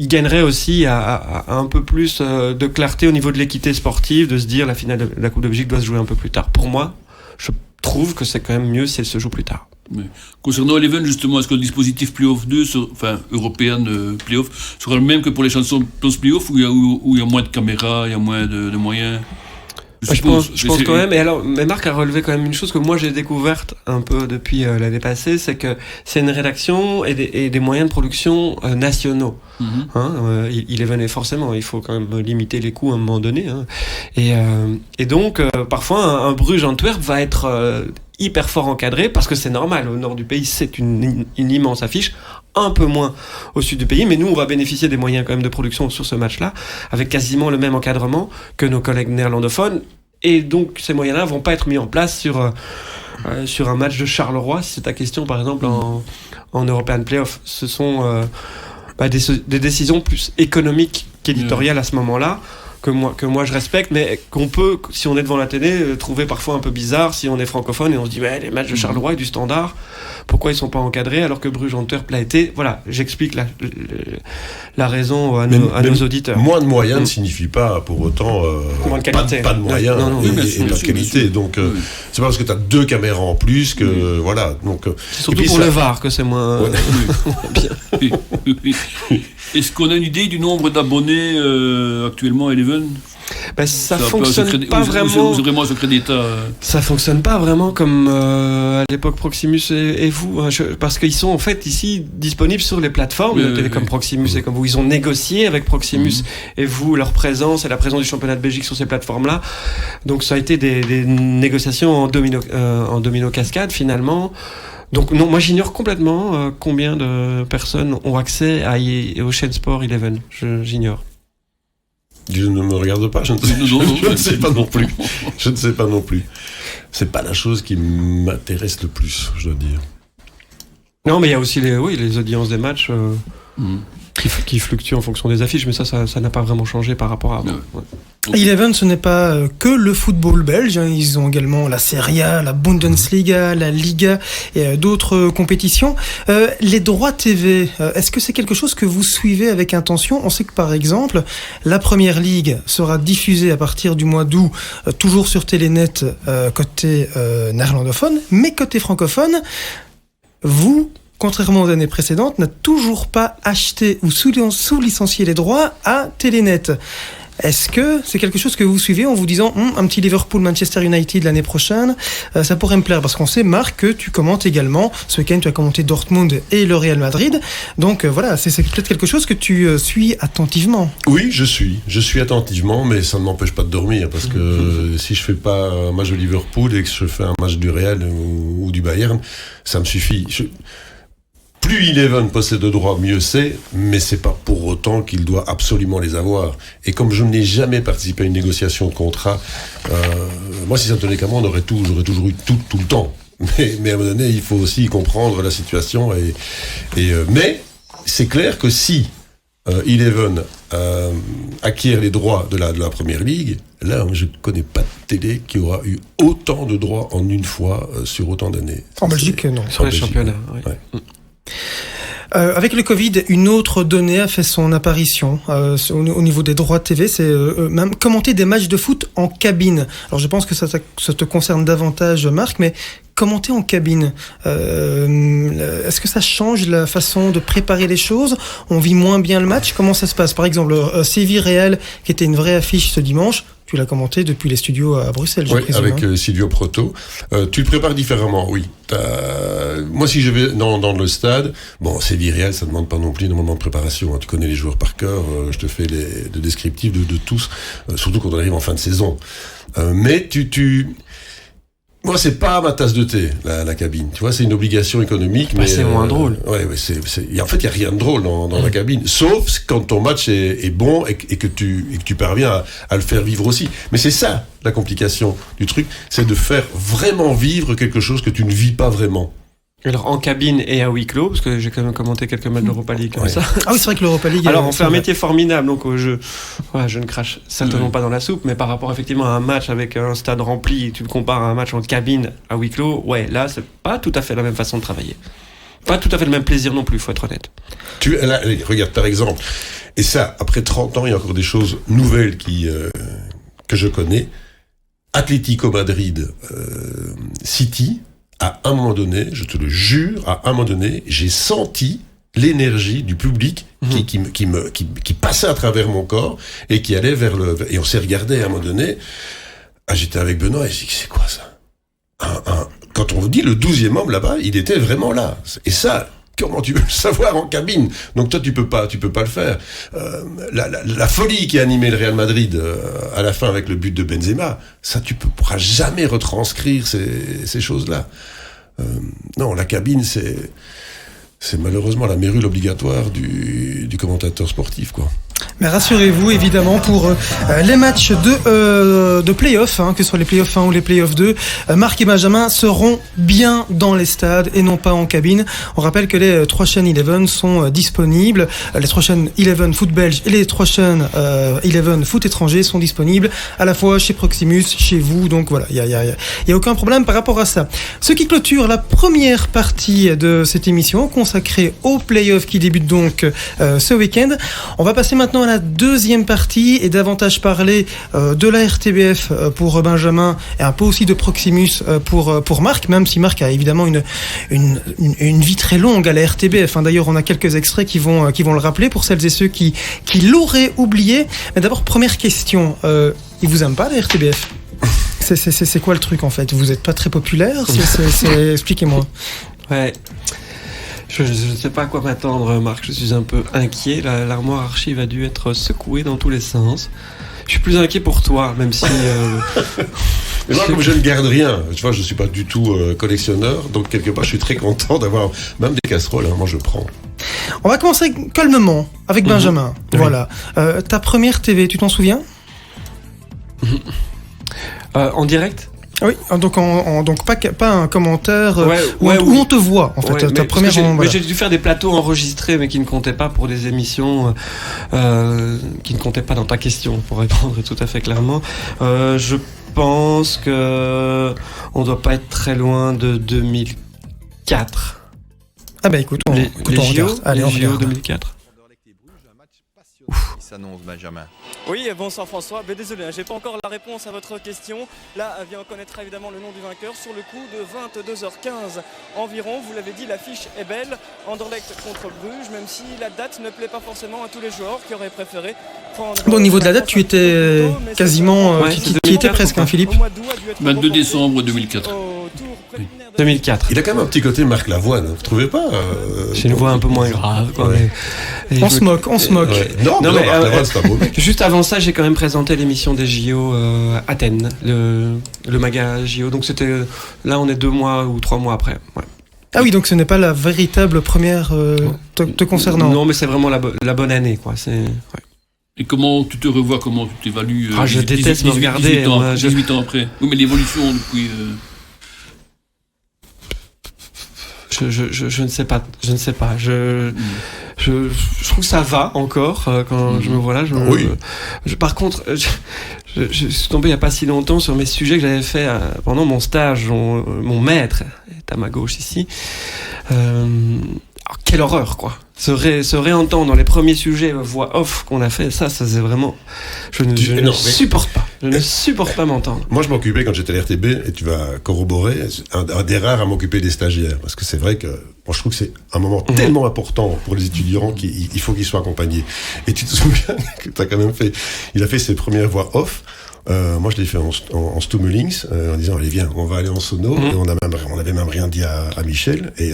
gagnerait aussi à un peu plus de clarté au niveau de l'équité sportive, de se dire la finale de la Coupe de Belgique doit se jouer un peu plus tard. Pour moi, je trouve que c'est quand même mieux si elle se joue plus tard. Mais concernant Eleven, justement, est-ce que le dispositif Playoff 2, European Playoff, sera le même que pour les Champions Playoff, où il y a moins de caméras, il y a moins de moyens? Je pense quand même, mais Marc a relevé quand même une chose que moi j'ai découverte un peu depuis l'année passée, c'est que c'est une rédaction et des moyens de production nationaux. Eleven, forcément, il faut quand même limiter les coûts à un moment donné. Et donc, parfois, un Bruges-Antwerp va être hyper fort encadré, parce que c'est normal, au nord du pays, c'est une immense affiche, un peu moins au sud du pays, mais nous, on va bénéficier des moyens quand même de production sur ce match-là, avec quasiment le même encadrement que nos collègues néerlandophones, et donc ces moyens-là vont pas être mis en place sur un match de Charleroi, si c'est ta question, par exemple, en European Playoff. Ce sont des décisions plus économiques qu'éditoriales à ce moment-là, que moi je respecte, mais qu'on peut, si on est devant la télé, trouver parfois un peu bizarre si on est francophone et on se dit les matchs de Charleroi et du Standard, pourquoi ils sont pas encadrés alors que Bruges-Antwerp l'a été? Voilà, j'explique la raison à nos auditeurs. Moins de moyens ne signifie pas pour autant moins de qualité. Pas de moyens et pas de qualité. Donc c'est pas parce que tu as 2 caméras en plus que voilà. Donc c'est surtout pour le VAR que c'est moins bien. Est-ce qu'on a une idée du nombre d'abonnés actuellement à Eleven? Ça fonctionne pas vraiment. C'est vraiment un secret d'État. Ça fonctionne pas vraiment comme à l'époque Proximus et vous, parce qu'ils sont en fait ici disponibles sur les plateformes de télécom Proximus et comme vous. Ils ont négocié avec Proximus et vous leur présence et la présence du championnat de Belgique sur ces plateformes-là. Donc ça a été des négociations en domino cascade finalement. Donc non, moi j'ignore complètement combien de personnes ont accès aux chaînes Sport Eleven. J'ignore. Je ne me regarde pas, je ne sais pas non plus. Je ne sais pas non plus. C'est pas la chose qui m'intéresse le plus, je dois dire. Non, mais il y a aussi les audiences des matchs qui fluctuent en fonction des affiches, mais ça n'a pas vraiment changé par rapport à avant. Eleven, ce n'est pas que le football belge, ils ont également la Serie A, la Bundesliga, la Liga et d'autres compétitions. Les droits TV, est-ce que c'est quelque chose que vous suivez avec intention? On sait que par exemple, la Première Ligue sera diffusée à partir du mois d'août, toujours sur Telenet côté néerlandophone, mais côté francophone, vous contrairement aux années précédentes, n'a toujours pas acheté ou sous-licencié les droits à Telenet. Est-ce que c'est quelque chose que vous suivez en vous disant un petit Liverpool-Manchester United l'année prochaine, ça pourrait me plaire? Parce qu'on sait, Marc, que tu commentes également. Ce week-end, tu as commenté Dortmund et le Real Madrid. Donc voilà, c'est peut-être quelque chose que tu suis attentivement. Oui, je suis attentivement, mais ça ne m'empêche pas de dormir, parce que si je fais pas un match de Liverpool et que je fais un match du Real ou du Bayern, ça me suffit. Plus Eleven possède de droits, mieux c'est, mais c'est pas pour autant qu'il doit absolument les avoir. Et comme je n'ai jamais participé à une négociation de contrat, moi si ça ne tenait qu'à moi, j'aurais toujours eu tout le temps. Mais à un moment donné, il faut aussi comprendre la situation. Mais c'est clair que si Eleven acquiert les droits de la Première Ligue, là, je ne connais pas de télé qui aura eu autant de droits en une fois sur autant d'années. En Belgique, non. Sur les championnats, oui. Ouais. Avec le Covid, une autre donnée a fait son apparition au niveau des droits de TV, c'est même commenter des matchs de foot en cabine. Alors je pense que ça te concerne davantage, Marc, mais commenter en cabine, est-ce que ça change la façon de préparer les choses? On vit moins bien le match? Comment ça se passe? Par exemple, Séville-Real, qui était une vraie affiche ce dimanche, tu l'as commenté depuis les studios à Bruxelles, je présume. Oui, avec Silvio Proto. Tu le prépares différemment, oui. Moi, si je vais dans le stade, bon, Séville-Real, ça ne demande pas non plus énormément de préparation. Hein. Tu connais les joueurs par cœur, je te fais le descriptif de tous, surtout quand on arrive en fin de saison. Mais moi, c'est pas ma tasse de thé, la cabine. Tu vois, c'est une obligation économique, mais c'est moins drôle. Ouais, en fait, il y a rien de drôle dans la cabine, sauf quand ton match est bon et que tu parviens à le faire vivre aussi. Mais c'est ça la complication du truc, c'est de faire vraiment vivre quelque chose que tu ne vis pas vraiment. Alors en cabine et à huis clos, parce que j'ai quand même commenté quelques matchs d'Europa League comme ça. Ah oui, c'est vrai que l'Europa League... Alors on fait un métier formidable, donc je ne crache certainement pas dans la soupe, mais par rapport effectivement à un match avec un stade rempli, tu le compares à un match en cabine à huis clos, ouais, là c'est pas tout à fait la même façon de travailler. Pas tout à fait le même plaisir non plus, faut être honnête. Là, regarde, par exemple, et ça, après 30 ans, il y a encore des choses nouvelles que je connais. Atlético Madrid, City... À un moment donné, je te le jure, à un moment donné, j'ai senti l'énergie du public qui passait à travers mon corps et qui allait et on s'est regardé à un moment donné. J'étais avec Benoît et j'ai dit, c'est quoi ça? Quand on vous dit le 12e homme là-bas, il était vraiment là. Et ça, comment tu veux le savoir en cabine? Donc toi, tu peux pas le faire. La folie qui a animé le Real Madrid à la fin avec le but de Benzema, ça tu pourras jamais retranscrire ces choses-là. Non, la cabine, c'est malheureusement la mérule obligatoire du commentateur sportif, quoi. Mais rassurez-vous, évidemment, pour les matchs de play-off, que ce soit les play-off 1 ou les play-off 2, Marc et Benjamin seront bien dans les stades et non pas en cabine. On rappelle que les 3 chaînes Eleven sont disponibles. Les 3 chaînes Eleven Foot Belge et les 3 chaînes Eleven Foot étranger sont disponibles à la fois chez Proximus, chez vous. Donc voilà, il y a aucun problème par rapport à ça. Ce qui clôture la première partie de cette émission consacrée aux play-off qui débutent donc ce week-end. On va passer maintenant à la deuxième partie et davantage parler de la RTBF pour Benjamin et un peu aussi de Proximus pour Marc, même si Marc a évidemment une vie très longue à la RTBF. D'ailleurs, on a quelques extraits qui vont le rappeler pour celles et ceux qui l'auraient oublié. Mais d'abord, première question, ils vous aiment pas la RTBF? C'est quoi le truc en fait? Vous n'êtes pas très populaire? Expliquez-moi. Ouais. Je ne sais pas à quoi m'attendre, Marc. Je suis un peu inquiet. L'armoire archive a dû être secouée dans tous les sens. Je suis plus inquiet pour toi, même si... Mais moi, comme je ne garde rien, tu vois, je ne suis pas du tout collectionneur, donc quelque part, je suis très content d'avoir même des casseroles. Moi, je prends. On va commencer calmement avec Benjamin. Voilà. Ta première TV, tu t'en souviens? En direct? Oui, donc pas un commentaire où on te voit en fait. Ta première. J'ai dû faire des plateaux enregistrés, mais qui ne comptaient pas pour des émissions, qui ne comptaient pas dans ta question, pour répondre tout à fait clairement. Je pense que on doit pas être très loin de 2004. Ah bah écoute, les JO 2004. Il s'annonce, Benjamin. Oui, bonsoir François. Mais désolé, j'ai pas encore la réponse à votre question. Là, on connaîtra évidemment le nom du vainqueur sur le coup de 22h15 environ. Vous l'avez dit, l'affiche est belle. Anderlecht contre Bruges, même si la date ne plaît pas forcément à tous les joueurs qui auraient préféré prendre... Bon, au niveau de la date, tu étais quasiment... tu étais presque, hein, Philippe. 22 décembre 2004. 2004. Il a quand même un petit côté Marc Lavoine, vous trouvez pas J'ai une voix un peu moins grave. Quoi, Ouais. On se moque. Ouais. Non, Non, mais, Marc Lavoine, c'est un beau mec. Juste avant ça, j'ai quand même présenté l'émission des JO Athènes, le Maga JO. Donc c'était là, on est 2 mois ou 3 mois après. Ouais. Ah oui, donc ce n'est pas la véritable première te concernant. Non, mais c'est vraiment la bonne année, quoi. C'est. Ouais. Et comment tu te revois, comment tu t'évalues Je déteste me regarder. 18 ans après. Oui, mais l'évolution depuis... Je ne sais pas. Je trouve que ça va encore quand je me vois là. Oui. Par contre, je suis tombé il n'y a pas si longtemps sur mes sujets que j'avais fait pendant mon stage. Mon maître est à ma gauche ici. Alors, quelle horreur, quoi. Se réentendre dans les premiers sujets voix off qu'on a fait, ça c'est vraiment... Je ne supporte pas. Je ne supporte pas m'entendre. Moi, je m'occupais quand j'étais à l'RTB, et tu vas corroborer, un des rares à m'occuper des stagiaires. Parce que c'est vrai que moi, je trouve que c'est un moment tellement important pour les étudiants qu'il faut qu'ils soient accompagnés. Et tu te souviens que tu as quand même fait... Il a fait ses premières voix off. Moi, je l'ai fait en Stummelings, en disant, allez, viens, on va aller en sono. Et on avait même rien dit à Michel. Et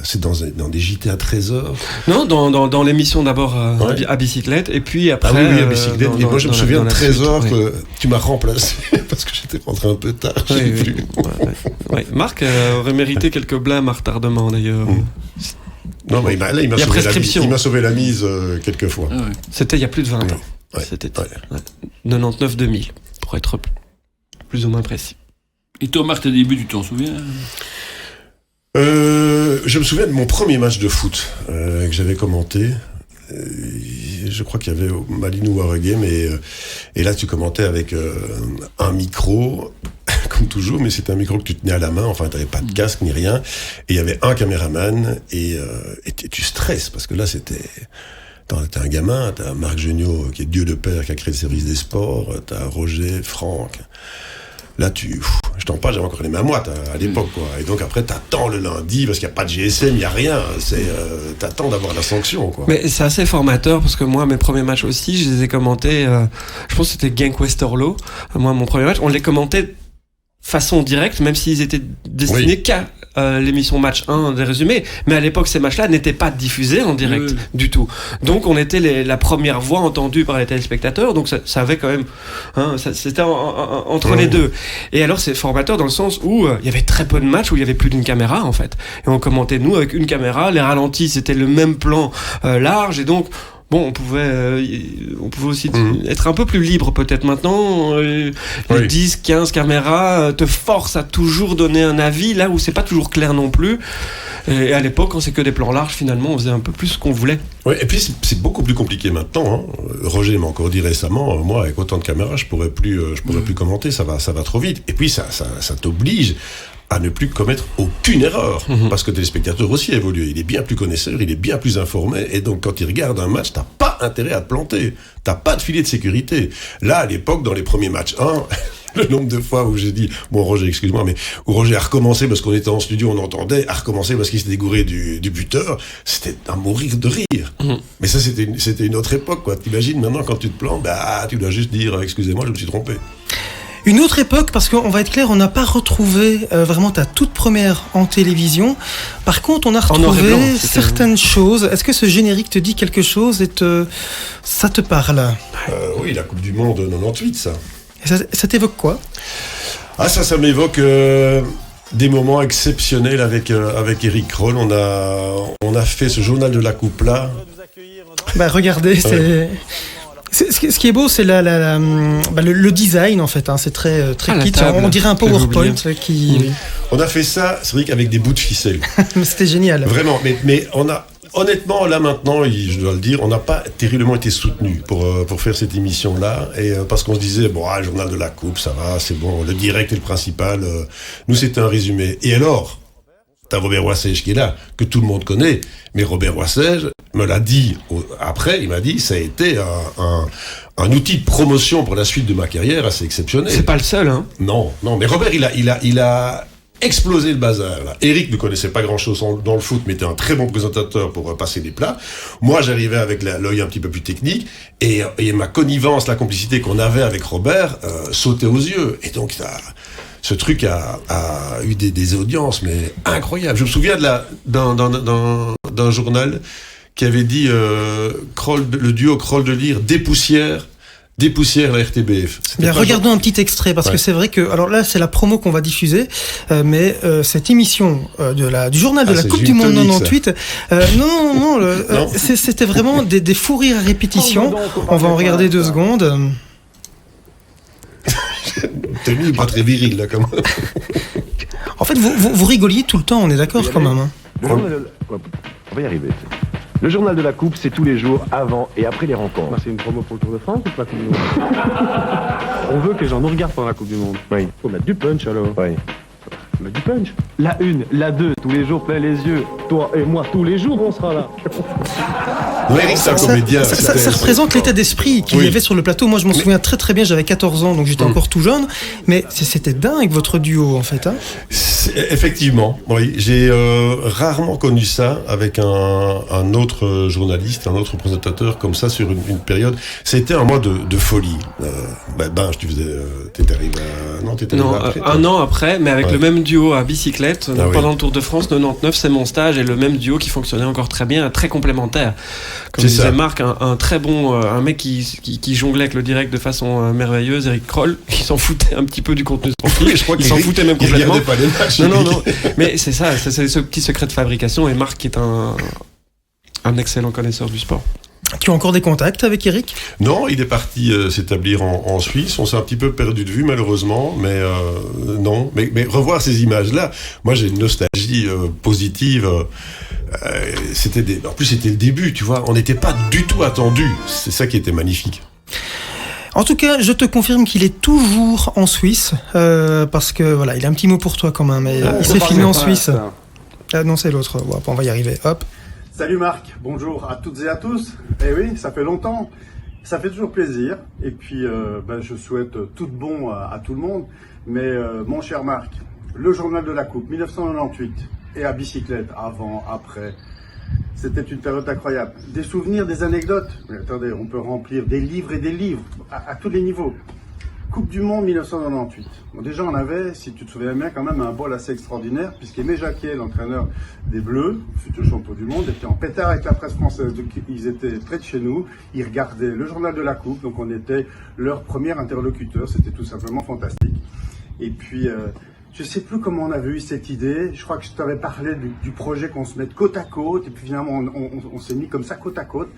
c'est dans des JT à 13h. Non, dans l'émission d'abord à bicyclette, et puis après... Ah oui, à bicyclette. Et moi, je me souviens de 13h que tu m'as remplacé, parce que j'étais rentré un peu tard. Ouais. Marc aurait mérité quelques blâmes à retardement, d'ailleurs. Non, mais il m'a sauvé la mise quelques fois. Ah ouais. C'était il y a plus de 20 ans. Ouais. C'était 99-2000, pour être plus ou moins précis. Et toi, Marc, tes débuts, tu t'en souviens? Je me souviens de mon premier match de foot que j'avais commenté. Je crois qu'il y avait Malines Wargame et là tu commentais avec un micro comme toujours, mais c'était un micro que tu tenais à la main, enfin t'avais pas de casque ni rien, et il y avait un caméraman et tu stresses parce que là t'as un gamin, t'as Marc Geniot qui est Dieu de père qui a créé le service des sports, t'as Roger, Franck. Là, je t'en parle, j'avais encore les mains moites à l'époque, quoi. Et donc après, t'attends le lundi, parce qu'il n'y a pas de GSM, il n'y a rien. T'attends d'avoir la sanction, quoi. Mais c'est assez formateur, parce que moi, mes premiers matchs aussi, je les ai commentés, je pense que c'était Genk Westerlo. Moi, mon premier match, on les commentait façon directe, même s'ils étaient destinés qu'à l'émission match 1 des résumés. Mais à l'époque, ces matchs-là n'étaient pas diffusés en direct du tout. Donc, on était la première voix entendue par les téléspectateurs. Donc, ça avait quand même... c'était entre les deux. Et alors, c'est formateur dans le sens où il y avait très peu de matchs où il y avait plus d'une caméra, en fait. Et on commentait, nous, avec une caméra. Les ralentis, c'était le même plan large. Et donc... Bon, on pouvait aussi être un peu plus libre peut-être maintenant. Les 10, 15 caméras te forcent à toujours donner un avis, là où c'est pas toujours clair non plus. Et à l'époque, quand c'est que des plans larges, finalement, on faisait un peu plus ce qu'on voulait. Oui, et puis c'est beaucoup plus compliqué maintenant. Roger m'a encore dit récemment, moi, avec autant de caméras, je pourrais plus commenter, ça va trop vite. Et puis ça t'oblige à ne plus commettre aucune erreur. Parce que le téléspectateur aussi a évolué. Il est bien plus connaisseur, il est bien plus informé. Et donc, quand il regarde un match, t'as pas intérêt à te planter. T'as pas de filet de sécurité. Là, à l'époque, dans les premiers matchs 1, le nombre de fois où j'ai dit, bon, Roger, excuse-moi, mais où Roger a recommencé parce qu'on était en studio, on entendait, a recommencé parce qu'il s'était dégouré du buteur, c'était à mourir de rire. Mais ça, c'était une autre époque, quoi. T'imagines, maintenant, quand tu te plantes, tu dois juste dire, excusez-moi, je me suis trompé. Une autre époque, parce qu'on va être clair, on n'a pas retrouvé vraiment ta toute première en télévision. Par contre, on a retrouvé certaines choses. Est-ce que ce générique te dit quelque chose et ça te parle? Oui, la Coupe du Monde 98, ça. Et ça t'évoque quoi? Ça m'évoque des moments exceptionnels avec Eric Roll. On a fait ce journal de la Coupe là. Regardez, ce qui est beau, c'est le design en fait. C'est très kit. On dirait un PowerPoint qui. On a fait ça, c'est vrai qu'avec des bouts de ficelle. C'était génial. Vraiment, mais on a honnêtement là maintenant, je dois le dire, on n'a pas terriblement été soutenu pour faire cette émission là, et parce qu'on se disait journal de la Coupe, ça va, c'est bon, le direct est le principal. Nous, c'était un résumé. Et alors? T'as Robert Roissège qui est là, que tout le monde connaît, mais Robert Roissège me l'a dit après, il m'a dit ça a été un outil de promotion pour la suite de ma carrière assez exceptionnel. C'est pas le seul, hein. Non, mais Robert, il a explosé le bazar, là. Eric ne connaissait pas grand-chose dans le foot, mais était un très bon présentateur pour passer des plats. Moi, j'arrivais avec l'œil un petit peu plus technique, et ma connivence, la complicité qu'on avait avec Robert sautait aux yeux. Et donc, ce truc a eu des audiences, mais incroyables. Je me souviens d'un journal qui avait dit le duo Kroll-Delire dépoussière la RTBF. Bien, regardons un petit extrait, parce que c'est vrai que, alors là, c'est la promo qu'on va diffuser, mais cette émission du journal de la Coupe du Monde 98, non, c'était vraiment des fous rires à répétition. On va en regarder 2 secondes. Tony, pas très viril, là, quand même. En fait, vous rigoliez tout le temps, on est d'accord, quand même. Hein. On va y arriver. Le journal de la Coupe, c'est tous les jours avant et après les rencontres. C'est une promo pour le Tour de France ou pour la Coupe du Monde? On veut que les gens nous regardent pendant la Coupe du Monde. Oui. Faut mettre du punch alors. Oui. Faut mettre du punch. La 1, la 2, tous les jours plein les yeux. Toi et moi, tous les jours, on sera là. Eric, c'est un comédien. Ça représente l'état d'esprit qu'il y avait sur le plateau. Moi, je m'en souviens très très bien, j'avais 14 ans, donc j'étais encore tout jeune. Mais c'était dingue, votre duo, en fait. Hein. Effectivement, oui. J'ai rarement connu ça avec un autre journaliste, un autre présentateur comme ça sur une période. C'était un mois de folie. T'étais arrivé après, un an après, mais avec le même duo à bicyclette. Pendant le Tour de France 99, c'est mon stage, et le même duo qui fonctionnait encore très bien, très complémentaire. Comme disait Marc, un très bon, un mec qui jonglait avec le direct de façon merveilleuse, Eric Kroll, qui s'en foutait un petit peu du contenu sportif. Je crois qu'il s'en foutait même complètement. Il regardait pas les matchs. Non. Mais c'est ça, c'est ce petit secret de fabrication, et Marc qui est un excellent connaisseur du sport. Tu as encore des contacts avec Eric ? Non, il est parti s'établir en Suisse. On s'est un petit peu perdu de vue, malheureusement, mais non. Mais revoir ces images-là, moi j'ai une nostalgie positive. En plus, c'était le début, tu vois. On n'était pas du tout attendus. C'est ça qui était magnifique. En tout cas, je te confirme qu'il est toujours en Suisse, parce que voilà, il a un petit mot pour toi quand même. Il s'est filmé en Suisse. Non, c'est l'autre. Ouais, on va y arriver. Hop. Salut Marc, bonjour à toutes et à tous. Eh oui, ça fait longtemps, ça fait toujours plaisir. Et puis, je souhaite tout de bon à tout le monde. Mais mon cher Marc, le journal de la Coupe 1998 et à bicyclette, avant, après, c'était une période incroyable. Des souvenirs, des anecdotes. Mais attendez, on peut remplir des livres et des livres à tous les niveaux. Coupe du Monde 1998. Bon, déjà, on avait, si tu te souviens bien, quand même un bol assez extraordinaire, puisqu'Aimé Jacquet, l'entraîneur des Bleus, futur champion du monde, était en pétard avec la presse française. Donc, ils étaient près de chez nous, ils regardaient le journal de la Coupe, donc on était leur premier interlocuteur. C'était tout simplement fantastique. Et puis, je sais plus comment on avait eu cette idée. Je crois que je t'avais parlé du projet qu'on se mette côte à côte, et puis finalement, on s'est mis comme ça côte à côte,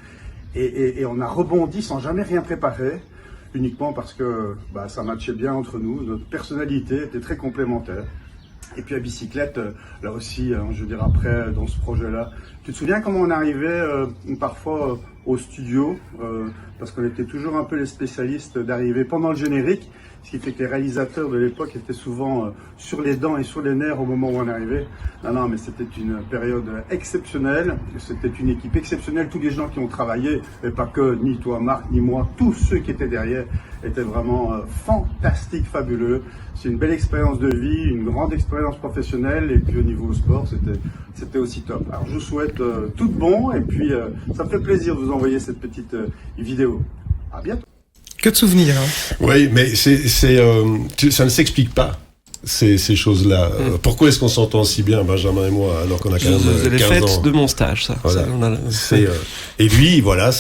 et on a rebondi sans jamais rien préparer. Uniquement parce que ça matchait bien entre nous, notre personnalité était très complémentaire. Et puis à bicyclette, là aussi, je veux dire après, dans ce projet-là, tu te souviens comment on arrivait parfois au studio, parce qu'on était toujours un peu les spécialistes d'arriver pendant le générique, ce qui fait que les réalisateurs de l'époque étaient souvent sur les dents et sur les nerfs au moment où on arrivait. Non, mais c'était une période exceptionnelle, c'était une équipe exceptionnelle, tous les gens qui ont travaillé, et pas que, ni toi Marc, ni moi, tous ceux qui étaient derrière étaient vraiment fantastiques, fabuleux. C'est une belle expérience de vie, une grande expérience professionnelle, et puis au niveau sport, c'était aussi top. Alors je vous souhaite tout de bon, et puis ça me fait plaisir de vous envoyer cette petite vidéo. À bientôt. Que de souvenirs. Hein. Oui, mais ça ne s'explique pas. Ces choses-là. Pourquoi est-ce qu'on s'entend si bien, Benjamin et moi, alors qu'on a quand même 15 ans? C'est les fêtes de mon stage, ça. Voilà. Et lui, voilà,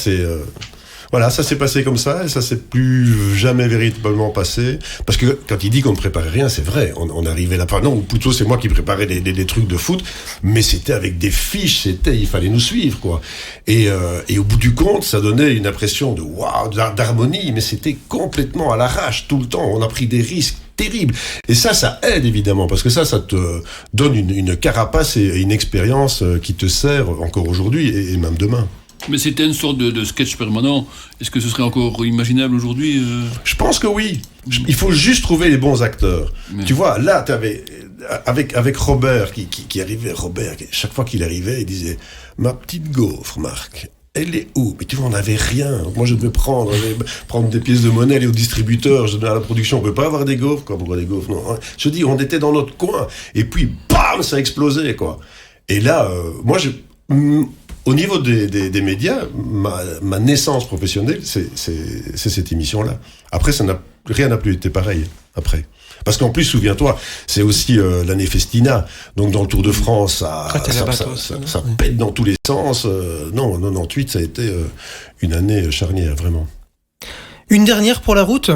ça s'est passé comme ça, et ça s'est plus jamais véritablement passé. Parce que quand il dit qu'on ne préparait rien, c'est vrai. On arrivait là. Non, plutôt c'est moi qui préparais des trucs de foot, mais c'était avec des fiches, il fallait nous suivre, quoi. Et au bout du compte, ça donnait une impression de waouh, d'harmonie, mais c'était complètement à l'arrache tout le temps. On a pris des risques terribles. Et ça aide évidemment, parce que ça te donne une carapace et une expérience qui te sert encore aujourd'hui et même demain. Mais c'était une sorte de sketch permanent. Est-ce que ce serait encore imaginable aujourd'hui Je pense que oui. Il faut juste trouver les bons acteurs. Mais... Tu vois, là, t'avais avec Robert qui arrivait. Robert, chaque fois qu'il arrivait, il disait « Ma petite gaufre, Marc ». Elle est où? Mais tu vois, on n'avait rien. Donc moi, je devais prendre des pièces de monnaie, aller au distributeur, je donnais à la production, on ne peut pas avoir des gaufres, quoi, pourquoi des gaufres, non. Je dis, on était dans notre coin, et puis, bam, ça a explosé, quoi. Et là, moi, au niveau des médias, ma naissance professionnelle, c'est cette émission-là. Après, rien n'a plus été pareil, après. Parce qu'en plus, souviens-toi, c'est aussi l'année Festina. Donc dans le Tour de France, ça pète dans tous les sens. Non, 98, ça a été une année charnière, vraiment. Une dernière pour la route.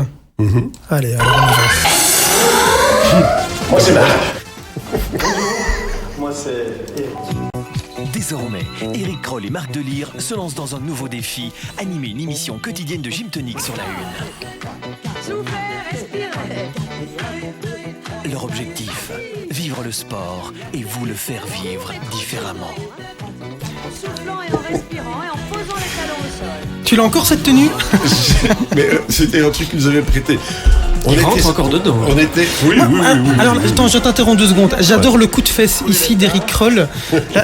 Allez, alors on y va. Moi, c'est Marc. Moi, c'est Eric. Désormais, Eric Kroll et Marc Delire se lancent dans un nouveau défi, animer une émission quotidienne de Gym Tonic sur la Une. Soufflez, respirez. Leur objectif, vivre le sport et vous le faire vivre différemment. En soufflant et en respirant et en posant les talons au sol. Tu l'as encore cette tenue? Mais c'était un truc qu'ils nous avaient prêté. On rentre encore dedans. On était. Oui. Alors, attends, je t'interromps 2 secondes. J'adore le coup de fesse ici d'Eric Kroll.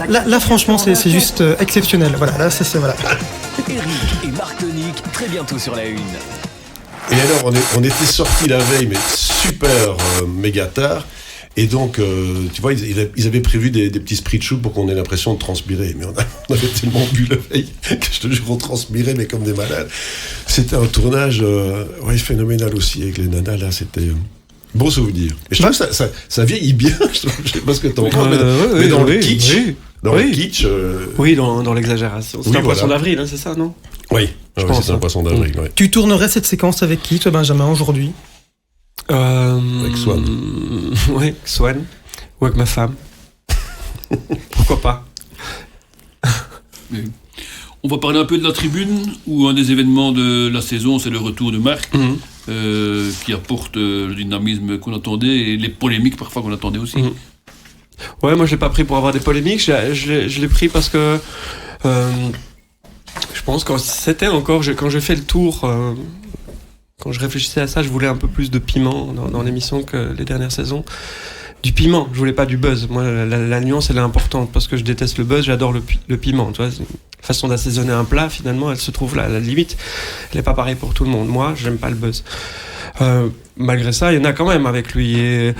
Là, franchement, c'est juste exceptionnel. Voilà, là, c'est voilà. Eric et Marc Tonic, très bientôt sur la Une. Et alors, on était sortis la veille, mais super méga tard. Et donc, tu vois, ils avaient prévu des petits sprit shoots pour qu'on ait l'impression de transpirer. Mais on avait tellement bu la veille que je te jure, on transpirait, mais comme des malades. C'était un tournage phénoménal aussi avec les nanas. Là, c'était bon souvenir. Et je trouve que ça vieillit bien. Je sais pas ce que t'en penses, mais dans le kitsch. Le kitsch. Oui, dans l'exagération. C'est un poisson d'avril, hein, c'est ça, non? Oui, c'est un poisson d'avril. Ouais. Tu tournerais cette séquence avec qui, toi, Benjamin, aujourd'hui? Avec Swan. Oui, avec Swan. Ou avec ma femme. Pourquoi pas? On va parler un peu de la tribune, où un des événements de la saison, c'est le retour de Marc, qui apporte le dynamisme qu'on attendait et les polémiques parfois qu'on attendait aussi. Ouais, moi je l'ai pas pris pour avoir des polémiques, je l'ai pris parce que je pense que c'était encore, quand j'ai fait le tour, quand je réfléchissais à ça, je voulais un peu plus de piment dans l'émission que les dernières saisons. Du piment, je voulais pas du buzz. Moi, la nuance, elle est importante parce que je déteste le buzz, j'adore le piment. Tu vois, c'est une façon d'assaisonner un plat, finalement, elle se trouve là. À la limite, elle est pas pareille pour tout le monde. Moi, j'aime pas le buzz. Malgré ça, il y en a quand même avec lui et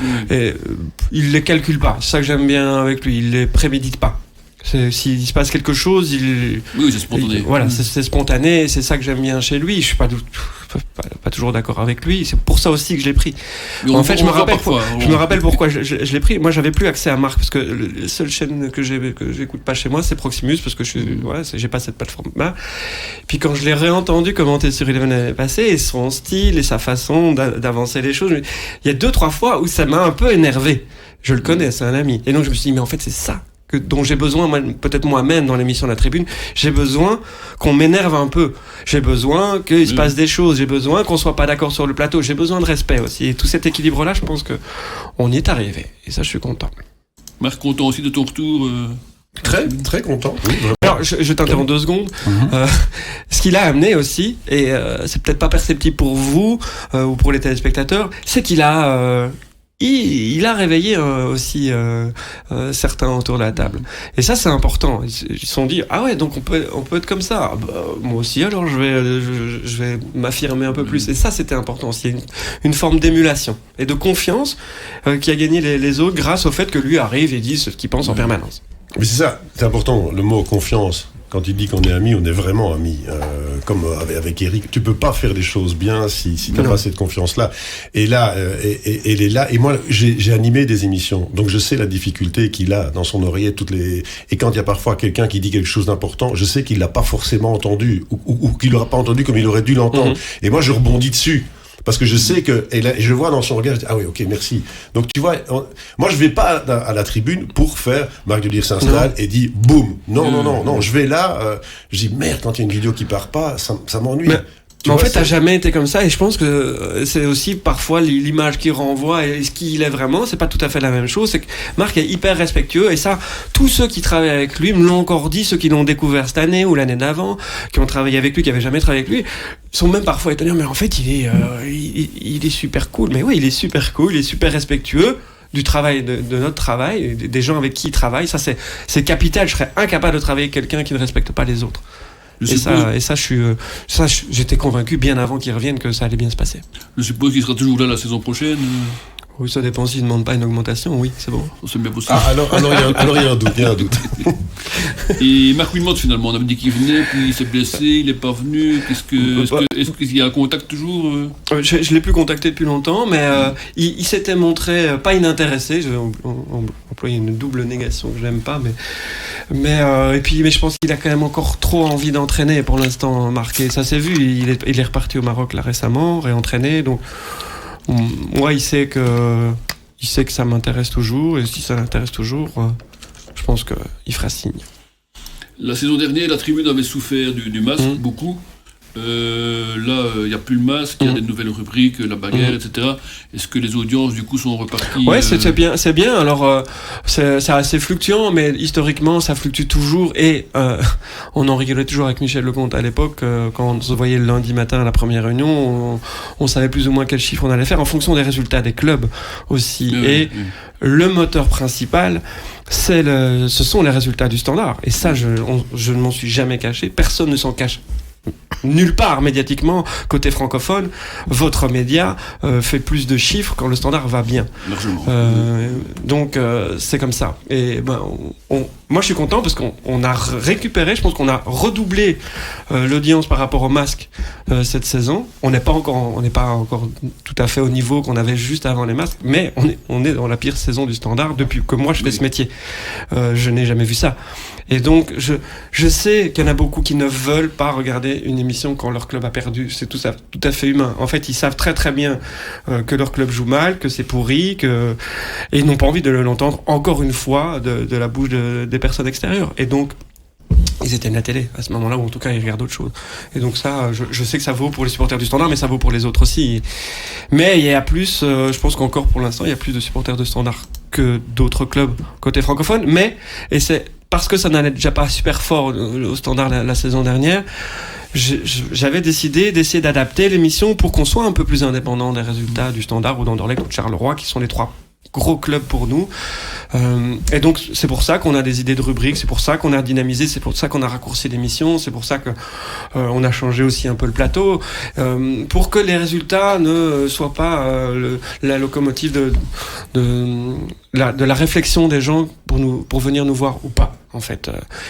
il les calcule pas. C'est ça que j'aime bien avec lui. Il les prémédite pas. S'il se passe quelque chose, oui, c'est spontané. Voilà, c'est spontané. C'est ça que j'aime bien chez lui. Je suis pas toujours d'accord avec lui. C'est pour ça aussi que je l'ai pris. En fait, je me rappelle pourquoi je l'ai pris. Moi, j'avais plus accès à Marc parce que la seule chaîne que j'écoute pas chez moi, c'est Proximus parce que j'ai pas cette plateforme-là. Puis quand je l'ai réentendu commenter sur Eleven l'année passée, et son style et sa façon d'avancer les choses, il y a 2-3 fois où ça m'a un peu énervé. Je le connais, c'est un ami. Et donc je me suis dit, mais en fait, c'est ça dont j'ai besoin, peut-être moi-même dans l'émission de la Tribune, j'ai besoin qu'on m'énerve un peu, j'ai besoin qu'il se passe des choses, j'ai besoin qu'on soit pas d'accord sur le plateau, j'ai besoin de respect aussi, et tout cet équilibre-là, je pense que on y est arrivé, et ça je suis content. Marc, content aussi de ton retour Très, très content. Oui, alors, je t'interromps 2 secondes. Ce qu'il a amené aussi, et c'est peut-être pas perceptible pour vous ou pour les téléspectateurs, c'est qu'il a il a réveillé aussi certains autour de la table. Et ça, c'est important. Ils se sont dit, ah ouais, donc on peut être comme ça. Ah bah, moi aussi, alors je vais m'affirmer un peu plus. Et ça, c'était important aussi. Il y a une forme d'émulation et de confiance qui a gagné les autres grâce au fait que lui arrive et dise ce qu'il pense en permanence. Mais c'est ça, c'est important, le mot confiance. Quand il dit qu'on est amis, on est vraiment amis. Comme avec Eric, tu peux pas faire des choses bien si t'as pas cette confiance-là. Et là, elle est là. Et moi, j'ai animé des émissions, donc je sais la difficulté qu'il a dans son oreillette. Et quand il y a parfois quelqu'un qui dit quelque chose d'important, je sais qu'il l'a pas forcément entendu ou qu'il l'aura pas entendu comme il aurait dû l'entendre. Et moi, je rebondis dessus. Parce que je sais que, et là, je vois dans son regard, je dis, ah oui, ok, merci. Donc, tu vois, moi, je vais pas à la tribune pour faire Marc Delire s'installe et dit, boum. Non, je vais là, je dis, merde, quand il y a une vidéo qui part pas, ça m'ennuie. Mais en fait, t'as jamais été comme ça, et je pense que c'est aussi parfois l'image qu'il renvoie et ce qu'il est vraiment, c'est pas tout à fait la même chose. C'est que Marc est hyper respectueux, et ça, tous ceux qui travaillent avec lui me l'ont encore dit, ceux qui l'ont découvert cette année ou l'année d'avant, qui ont travaillé avec lui, qui avaient jamais travaillé avec lui, sont même parfois étonnés, mais en fait, il est super cool. Mais oui, il est super cool, il est super respectueux du travail, de notre travail, des gens avec qui il travaille. Ça, c'est capital. Je serais incapable de travailler avec quelqu'un qui ne respecte pas les autres. J'étais convaincu bien avant qu'il revienne que ça allait bien se passer. Je suppose qu'il sera toujours là la saison prochaine. Oui, ça dépend s'il ne demande pas une augmentation, oui, c'est bon. C'est bien possible. Alors il y a un doute. Et Marc Wilmot, finalement, on avait dit qu'il venait, puis il s'est blessé, il n'est pas venu. Est-ce qu'il y a un contact toujours Je ne l'ai plus contacté depuis longtemps, mais il s'était montré pas inintéressé. J'ai employé une double négation que je n'aime pas, mais je pense qu'il a quand même encore trop envie d'entraîner pour l'instant, Marc. Et ça s'est vu, il est reparti au Maroc là récemment, réentraîné, donc... Moi, il sait que ça m'intéresse toujours, et si ça l'intéresse toujours, je pense qu'il fera signe. La saison dernière, la tribune avait souffert du masque, beaucoup. Là, il n'y a plus le masque, il y a des nouvelles rubriques, la bagarre, etc. Est-ce que les audiences, du coup, sont reparties Ouais, c'est bien. Alors, c'est assez fluctuant, mais historiquement, ça fluctue toujours. Et on en rigolait toujours avec Michel Lecomte à l'époque, quand on se voyait le lundi matin à la première réunion, on savait plus ou moins quel chiffre on allait faire, en fonction des résultats des clubs aussi. Le moteur principal, ce sont les résultats du Standard. Et ça, je ne m'en suis jamais caché. Personne ne s'en cache. Nulle part médiatiquement côté francophone, votre média fait plus de chiffres quand le Standard va bien. Donc c'est comme ça. Et moi je suis content parce qu'on a récupéré, je pense qu'on a redoublé l'audience par rapport au masque cette saison. On n'est pas encore tout à fait au niveau qu'on avait juste avant les masques, mais on est dans la pire saison du Standard depuis que moi je fais ce métier. Je n'ai jamais vu ça. Et donc, je sais qu'il y en a beaucoup qui ne veulent pas regarder une émission quand leur club a perdu. C'est tout à fait humain. En fait, ils savent très très bien que leur club joue mal, que c'est pourri, et ils n'ont pas envie de l'entendre encore une fois de la bouche des personnes extérieures. Et donc, ils éteignent la télé à ce moment-là, ou en tout cas ils regardent autre chose. Et donc ça, je sais que ça vaut pour les supporters du Standard, mais ça vaut pour les autres aussi. Mais il y a plus, je pense qu'encore pour l'instant, il y a plus de supporters de Standard que d'autres clubs côté francophone. Et c'est parce que ça n'allait déjà pas super fort au Standard la saison dernière, j'avais décidé d'essayer d'adapter l'émission pour qu'on soit un peu plus indépendant des résultats du Standard ou d'Anderlecht ou de Charleroi, qui sont les trois gros clubs pour nous. Et donc c'est pour ça qu'on a des idées de rubriques, c'est pour ça qu'on a dynamisé, c'est pour ça qu'on a raccourci l'émission, c'est pour ça que on a changé aussi un peu le plateau, pour que les résultats ne soient pas la locomotive de la réflexion des gens pour venir nous voir ou pas, en fait,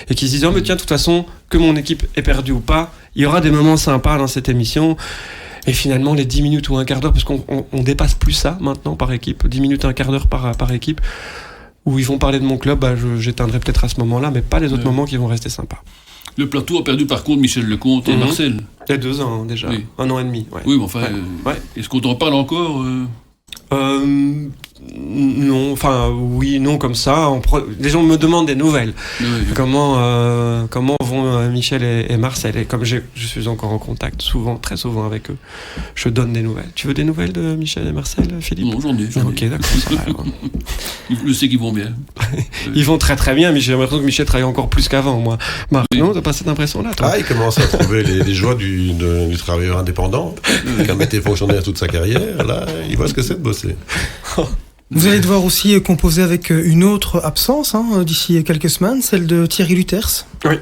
et qu'ils se disent mais tiens, de toute façon, que mon équipe est perdue ou pas, il y aura des moments sympas dans cette émission. Et finalement, les 10 minutes ou un quart d'heure, parce qu'on dépasse plus ça maintenant par équipe, 10 minutes, un quart d'heure par équipe, où ils vont parler de mon club, j'éteindrai peut-être à ce moment-là, mais pas les autres moments qui vont rester sympas. Le plateau a perdu par contre Michel Lecomte et Marcel. Il y a 2 ans déjà, 1 an et demi. Ouais. Oui, mais enfin, est-ce qu'on en parle encore Non, enfin oui, non, comme ça. Les gens me demandent des nouvelles. Oui. Comment vont Michel et Marcel, et comme je suis encore en contact souvent, très souvent avec eux, je donne des nouvelles. Tu veux des nouvelles de Michel et Marcel, Philippe? Non, j'en ai. Ok, d'accord, ça va. Je sais qu'ils vont bien. Ils vont très très bien, mais j'ai l'impression que Michel travaille encore plus qu'avant, moi. Marc, non, t'as pas cette impression-là, toi? Il commence à trouver les joies du travailleur indépendant, qui a été fonctionnaire toute sa carrière. Là, il voit ce que c'est de bosser. Vous allez devoir aussi composer avec une autre absence d'ici quelques semaines, celle de Thierry Luters. Oui.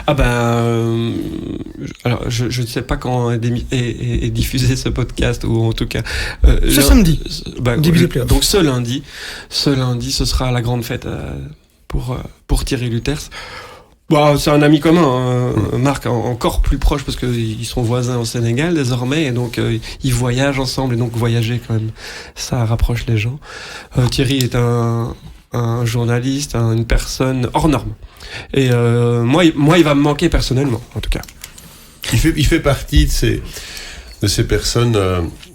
Alors je ne sais pas quand est diffusé ce podcast, ou en tout cas samedi, début des playoffs. Donc ce lundi, ce sera la grande fête pour Thierry Luters. C'est un ami commun, Marc, encore plus proche, parce qu'ils sont voisins au Sénégal désormais, et donc ils voyagent ensemble, et donc voyager quand même, ça rapproche les gens. Thierry est un journaliste, une personne hors norme, et moi il va me manquer personnellement, en tout cas. Il fait partie de ces personnes,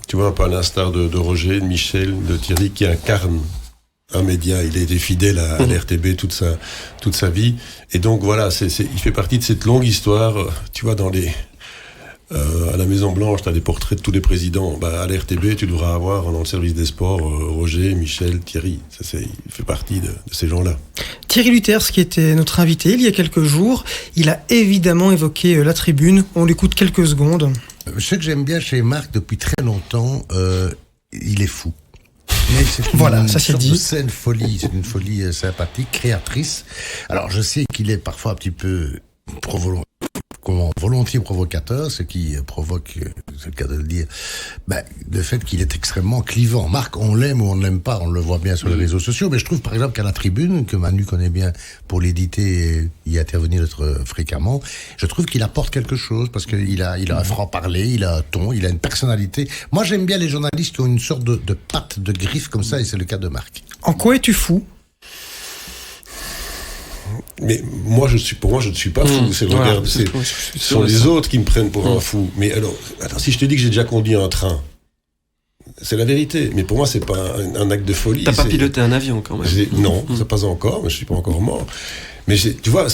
tu vois, un peu à l'instar de Roger, de Michel, de Thierry, qui incarnent un média. Il a été fidèle à l'RTB toute sa vie, et donc voilà, il fait partie de cette longue histoire. Tu vois, à la Maison Blanche, tu as des portraits de tous les présidents. À l'RTB, tu devras avoir dans le service des sports Roger, Michel, Thierry. Il fait partie de ces gens-là. Thierry Luters, qui était notre invité il y a quelques jours, il a évidemment évoqué la tribune. On l'écoute quelques secondes. Ce que j'aime bien chez Marc depuis très longtemps, il est fou. Mais ça c'est dit. C'est une folie sympathique, créatrice. Alors je sais qu'il est parfois un petit peu volontiers provocateur, ce qui provoque, c'est le cas de le dire, le fait qu'il est extrêmement clivant. Marc, on l'aime ou on ne l'aime pas, on le voit bien sur les réseaux sociaux, mais je trouve par exemple qu'à la tribune, que Manu connaît bien pour l'éditer et y intervenir fréquemment, je trouve qu'il apporte quelque chose, parce qu'il a un franc-parler, il a un ton, il a une personnalité. Moi, j'aime bien les journalistes qui ont une sorte de patte, de griffe comme ça, et c'est le cas de Marc. En quoi es-tu fou ? Mais pour moi, je ne suis pas fou. Ce sont les autres qui me prennent pour un fou. Mais alors, attends, si je te dis que j'ai déjà conduit un train, c'est la vérité. Mais pour moi, c'est pas un acte de folie. T'as pas piloté un avion quand même. Non, ça pas encore. Mais je suis pas encore mort. Mais tu vois,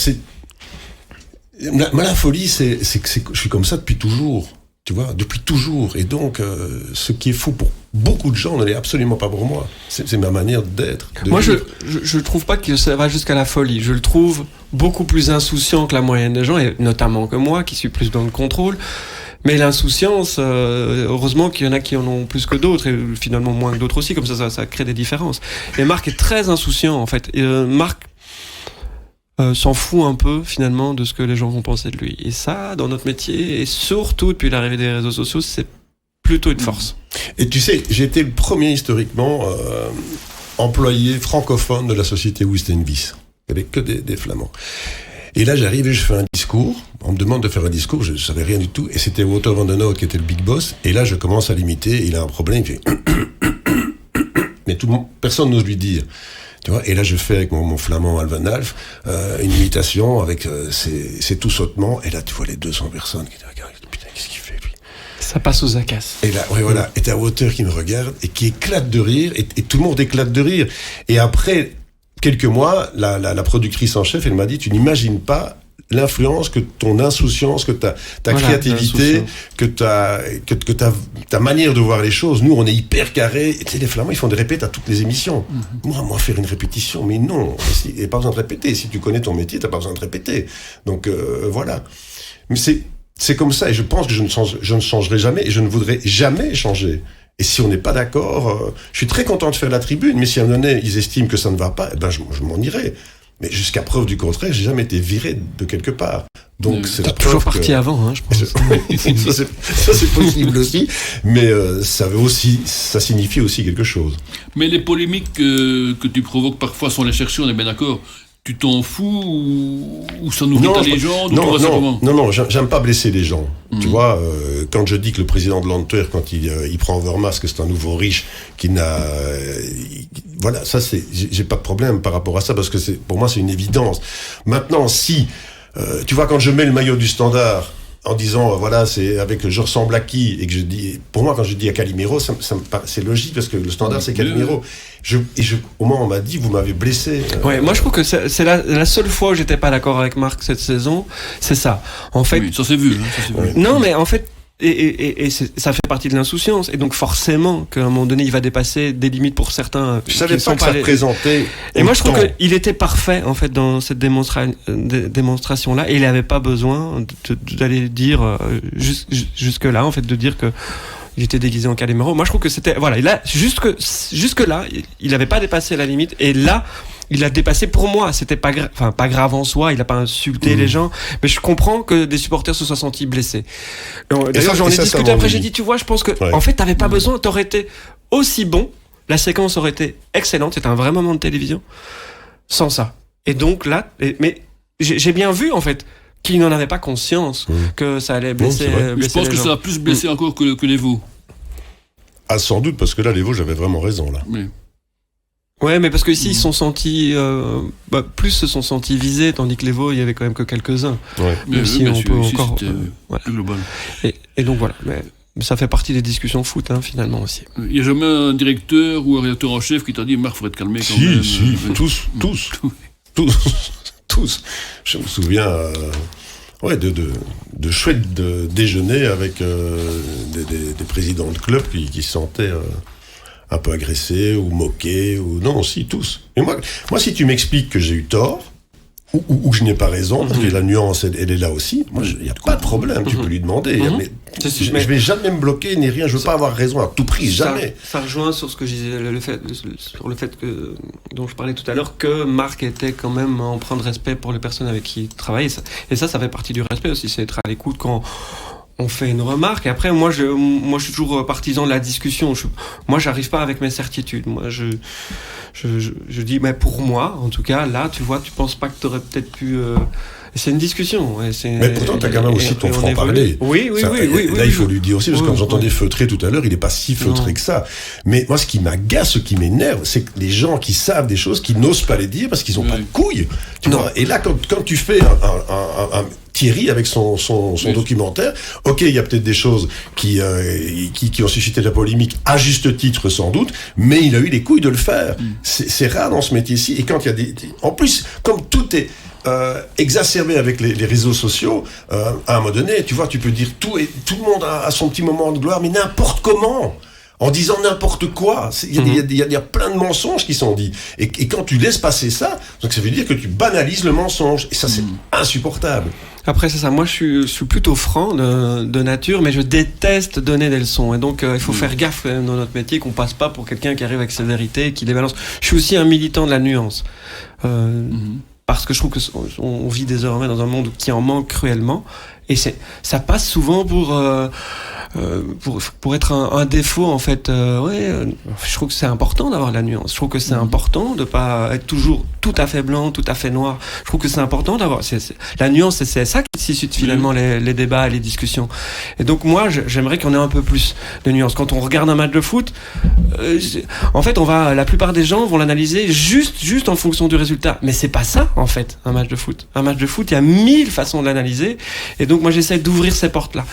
la folie, c'est que je suis comme ça depuis toujours. Tu vois, depuis toujours. Et donc, ce qui est fou pour beaucoup de gens ne l'est absolument pas pour moi. C'est ma manière d'être. Moi, je trouve pas que ça va jusqu'à la folie. Je le trouve beaucoup plus insouciant que la moyenne des gens, et notamment que moi, qui suis plus dans le contrôle. Mais l'insouciance, heureusement qu'il y en a qui en ont plus que d'autres, et finalement moins que d'autres aussi, comme ça crée des différences. Et Marc est très insouciant, en fait. Marc s'en fout un peu finalement de ce que les gens vont penser de lui. Et ça, dans notre métier, et surtout depuis l'arrivée des réseaux sociaux, c'est plutôt une force. Et tu sais, j'ai été le premier historiquement employé francophone de la société Wist&Vis. Il n'y avait que des Flamands. Et là, j'arrive et je fais un discours. On me demande de faire un discours, je ne savais rien du tout. Et c'était Wouter van den Noot qui était le big boss. Et là, je commence à l'imiter. Il a un problème, il fait... Mais personne n'ose lui dire. Tu vois, et là, je fais avec mon flamand Alvan Alf une imitation avec ses tout sautements. Et là, tu vois les 200 personnes qui disent, regarde, putain, qu'est-ce qu'il fait, lui? Ça passe aux acasses. Et là, voilà. Et t'as Wouter qui me regarde et qui éclate de rire. Et tout le monde éclate de rire. Et après quelques mois, la productrice en chef, elle m'a dit, tu n'imagines pas l'influence que ton insouciance, que ta créativité, que ta manière de voir les choses. Nous, on est hyper carré. Et tu sais, les Flamands, ils font des répètes à toutes les émissions. Moi, faire une répétition, mais non, il n'y a pas besoin de répéter. Si tu connais ton métier, tu n'as pas besoin de répéter. Donc, voilà. Mais c'est comme ça, et je pense que je ne changerai jamais, et je ne voudrais jamais changer. Et si on n'est pas d'accord, je suis très content de faire la tribune, mais si à un moment donné, ils estiment que ça ne va pas, je m'en irai. Mais jusqu'à preuve du contraire, j'ai jamais été viré de quelque part. Donc c'est toujours parti avant, hein, je pense. ça c'est possible aussi, mais ça signifie aussi quelque chose. Mais les polémiques que tu provoques parfois sans les chercher, on est bien d'accord. Tu t'en fous ou ça nourrit ta légende? Non, j'aime pas blesser les gens. Tu vois, quand je dis que le président de l'Antwerp, quand il prend Overmars, que c'est un nouveau riche qui n'a... voilà, ça j'ai pas de problème par rapport à ça, parce que pour moi c'est une évidence. Maintenant, si, tu vois, quand je mets le maillot du Standard, en disant, voilà, je ressemble à qui, et que je dis, pour moi, quand je dis à Calimero, c'est logique, parce que le Standard, c'est Calimero. Au moment où on m'a dit, vous m'avez blessé. Ouais, moi, je trouve que c'est la seule fois où j'étais pas d'accord avec Marc cette saison, c'est ça. En fait. Oui, ça s'est vu. Non, mais en fait, et ça fait partie de l'insouciance, et donc forcément qu'à un moment donné il va dépasser des limites pour certains. Je savais pas que ça représentait. Et moi je trouve qu'il était parfait en fait dans cette démonstration là, et il n'avait pas besoin d'aller dire jusque là en fait, de dire que il était déguisé en Calimero. Moi je trouve que c'était jusque là il n'avait pas dépassé la limite, et là il a dépassé. Pour moi, c'était pas grave en soi, il a pas insulté les gens, mais je comprends que des supporters se soient sentis blessés. D'ailleurs, j'en ai discuté après, j'ai dit, tu vois, je pense que, en fait, t'avais pas besoin, t'aurais été aussi bon, la séquence aurait été excellente, c'était un vrai moment de télévision, sans ça. Et donc là, mais j'ai bien vu, en fait, qu'il n'en avait pas conscience que ça allait blesser, je pense que ça a plus blessé encore que les veaux. Ah, sans doute, parce que là, les veaux, j'avais vraiment raison, là. Oui. Ouais, mais parce que ici ils sont sentis, plus se sont sentis visés, tandis que les veaux, il y avait quand même que quelques-uns. Ouais. Même si on peut encore. Plus global. Et donc voilà. Mais ça fait partie des discussions foot, hein, finalement aussi. Il n'y a jamais un directeur ou un rédacteur en chef qui t'a dit, Marc, faudrait te calmer quand même. Si, tous. Je me souviens. De chouettes déjeuners avec des présidents de clubs qui se sentaient un peu agressés ou moqués, ou non, si, tous. Et moi, si tu m'expliques que j'ai eu tort, où je n'ai pas raison, parce que la nuance, elle est là aussi. Moi, il n'y a pas de problème, tu peux lui demander. Mais je vais jamais me bloquer ni rien, je veux pas avoir raison à tout prix, jamais. Ça rejoint sur ce que je disais, sur le fait dont je parlais tout à l'heure, que Marc était quand même empreint de respect pour les personnes avec qui il travaille. Et ça fait partie du respect aussi, c'est être à l'écoute quand on fait une remarque. Et après, moi, je suis toujours partisan de la discussion. Moi, j'arrive pas avec mes certitudes. Moi, je dis, mais pour moi, en tout cas, là, tu vois, tu penses pas que t'aurais peut-être pu. C'est une discussion. Mais pourtant, t'as quand même aussi ton franc-parler. Oui. Là, il faut lui dire aussi, parce que comme j'entendais feutrer tout à l'heure, il n'est pas si feutré que ça. Mais moi, ce qui m'agace, ce qui m'énerve, c'est que les gens qui savent des choses, qui n'osent pas les dire parce qu'ils n'ont pas de couilles. Tu vois. Et là, quand tu fais un Thierry avec son documentaire, ok, il y a peut-être des choses qui ont suscité de la polémique, à juste titre sans doute, mais il a eu les couilles de le faire. C'est rare dans ce métier-ci. Et quand il y a en plus, comme tout est exacerbé avec les réseaux sociaux, à un moment donné, tu vois, tu peux dire tout le monde a son petit moment de gloire, mais n'importe comment, en disant n'importe quoi. Il y a plein de mensonges qui sont dits. Et quand tu laisses passer ça, donc ça veut dire que tu banalises le mensonge. Et ça, c'est insupportable. Après, c'est ça. Moi, je suis plutôt franc de nature, mais je déteste donner des leçons. Et donc, il faut faire gaffe dans notre métier qu'on passe pas pour quelqu'un qui arrive avec ses vérités, qui les balance. Je suis aussi un militant de la nuance. Parce que je trouve que on vit désormais dans un monde qui en manque cruellement, et ça passe souvent pour être un défaut en fait. Je trouve que c'est important d'avoir la nuance. Je trouve que c'est important de pas être toujours tout à fait blanc, tout à fait noir. Je trouve que c'est important d'avoir la nuance. C'est ça qui suscite finalement les débats et les discussions. Et donc moi, j'aimerais qu'on ait un peu plus de nuance. Quand on regarde un match de foot, en fait, la plupart des gens vont l'analyser juste en fonction du résultat. Mais c'est pas ça en fait, un match de foot. Un match de foot, il y a 1000 façons de l'analyser. Et donc moi, j'essaie d'ouvrir ces portes-là.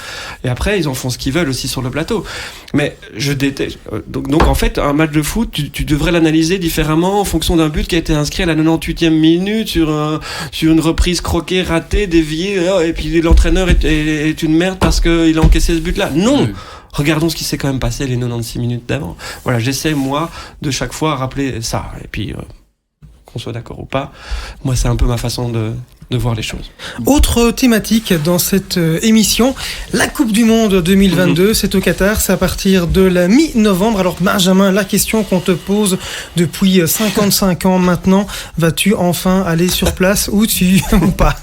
Et après, ils en font ce qu'ils veulent aussi sur le plateau. Mais je déteste. Donc en fait, un match de foot, tu devrais l'analyser différemment en fonction d'un but qui a été inscrit à la 98e minute sur une reprise croquée, ratée, déviée, et puis l'entraîneur est une merde parce qu'il a encaissé ce but-là. Non. Regardons ce qui s'est quand même passé les 96 minutes d'avant. Voilà, j'essaie moi de chaque fois rappeler ça. Et puis qu'on soit d'accord ou pas, moi c'est un peu ma façon de voir les choses. Autre thématique dans cette émission, la Coupe du Monde 2022, c'est au Qatar, c'est à partir de la mi-novembre. Alors Benjamin, la question qu'on te pose depuis 55 ans maintenant, vas-tu enfin aller sur place ou pas?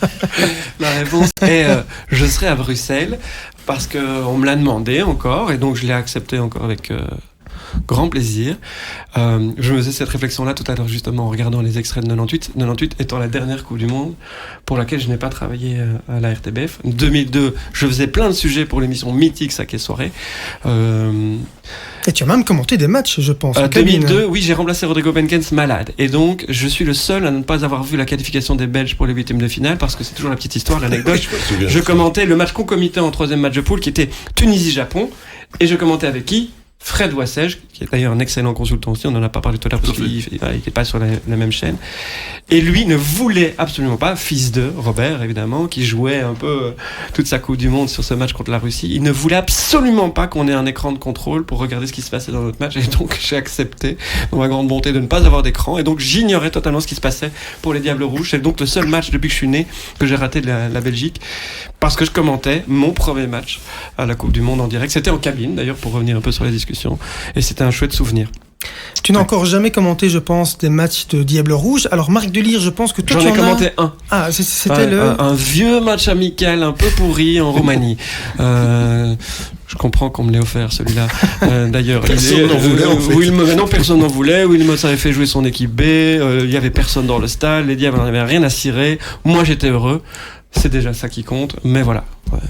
La réponse est je serai à Bruxelles parce qu'on me l'a demandé encore et donc je l'ai accepté encore avec grand plaisir. Je me faisais cette réflexion-là tout à l'heure justement en regardant les extraits de 98 étant la dernière Coupe du Monde pour laquelle je n'ai pas travaillé à la RTBF. 2002, je faisais plein de sujets pour l'émission mythique Sacré Soirée. Et tu as même commenté des matchs, je pense. 2002, oui, j'ai remplacé Rodrigo Benkens malade. Et donc, je suis le seul à ne pas avoir vu la qualification des Belges pour les huitièmes de finale, parce que c'est toujours la petite histoire, l'anecdote. Je commentais le match concomitant en troisième match de poule, qui était Tunisie-Japon. Et je commentais avec qui ? Fred Wassège, qui est d'ailleurs un excellent consultant aussi, on n'en a pas parlé tout à l'heure parce qu'il n'était pas sur la même chaîne. Et lui ne voulait absolument pas, fils de Robert évidemment, qui jouait un peu toute sa Coupe du Monde sur ce match contre la Russie, il ne voulait absolument pas qu'on ait un écran de contrôle pour regarder ce qui se passait dans notre match. Et donc j'ai accepté, dans ma grande bonté, de ne pas avoir d'écran. Et donc j'ignorais totalement ce qui se passait pour les Diables Rouges. C'est donc le seul match depuis que je suis né que j'ai raté de la Belgique, parce que je commentais mon premier match à la Coupe du Monde en direct. C'était en cabine d'ailleurs, pour revenir un peu sur les discussions. Et c'était un chouette souvenir. Tu n'as encore jamais commenté, je pense, des matchs de Diable Rouge. Alors Marc Delire, je pense que toi j'en ai commenté un. Ah, c'était un vieux match amical un peu pourri en Roumanie. Je comprends qu'on me l'ait offert celui-là. D'ailleurs, personne n'en voulait en fait. Non, personne n'en voulait. Wilmots avait fait jouer son équipe B. Il y avait personne dans le stade. Les Diables n'avaient rien à cirer. Moi, j'étais heureux. C'est déjà ça qui compte, mais voilà.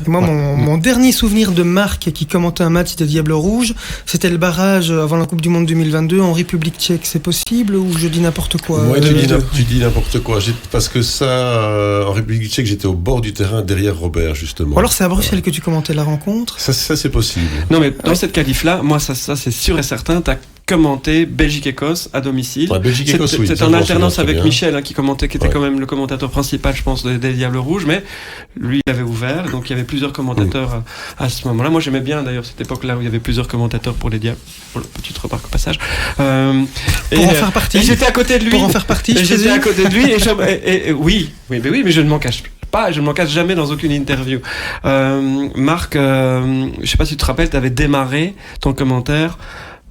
Moi, mon dernier souvenir de Marc qui commentait un match des Diables Rouges, c'était le barrage avant la Coupe du Monde 2022 en République tchèque. C'est possible ou je dis n'importe quoi? Ouais, tu dis n'importe quoi. Parce que ça, en République tchèque, j'étais au bord du terrain derrière Robert, justement. Ou alors c'est à Bruxelles que tu commentais la rencontre? Ça c'est possible. Non, mais dans cette qualif-là, moi, ça c'est sûr et certain, t'as commenté Belgique-Écosse à domicile. Ouais, Belgique-Écosse, oui. C'est en alternance avec Michel, qui était quand même le commentateur principal, je pense, des Diables Rouges, mais lui, il avait ouvert, donc donc il y avait plusieurs commentateurs à ce moment-là. Moi j'aimais bien d'ailleurs cette époque-là où il y avait plusieurs commentateurs pour les Diables. Voilà, petite remarque au passage. Pour en faire partie. Et j'étais à côté de lui. Pour en faire partie. J'étais à côté de lui oui, mais je ne m'en cache pas, je ne m'en cache jamais dans aucune interview. Marc, je sais pas si tu te rappelles, tu avais démarré ton commentaire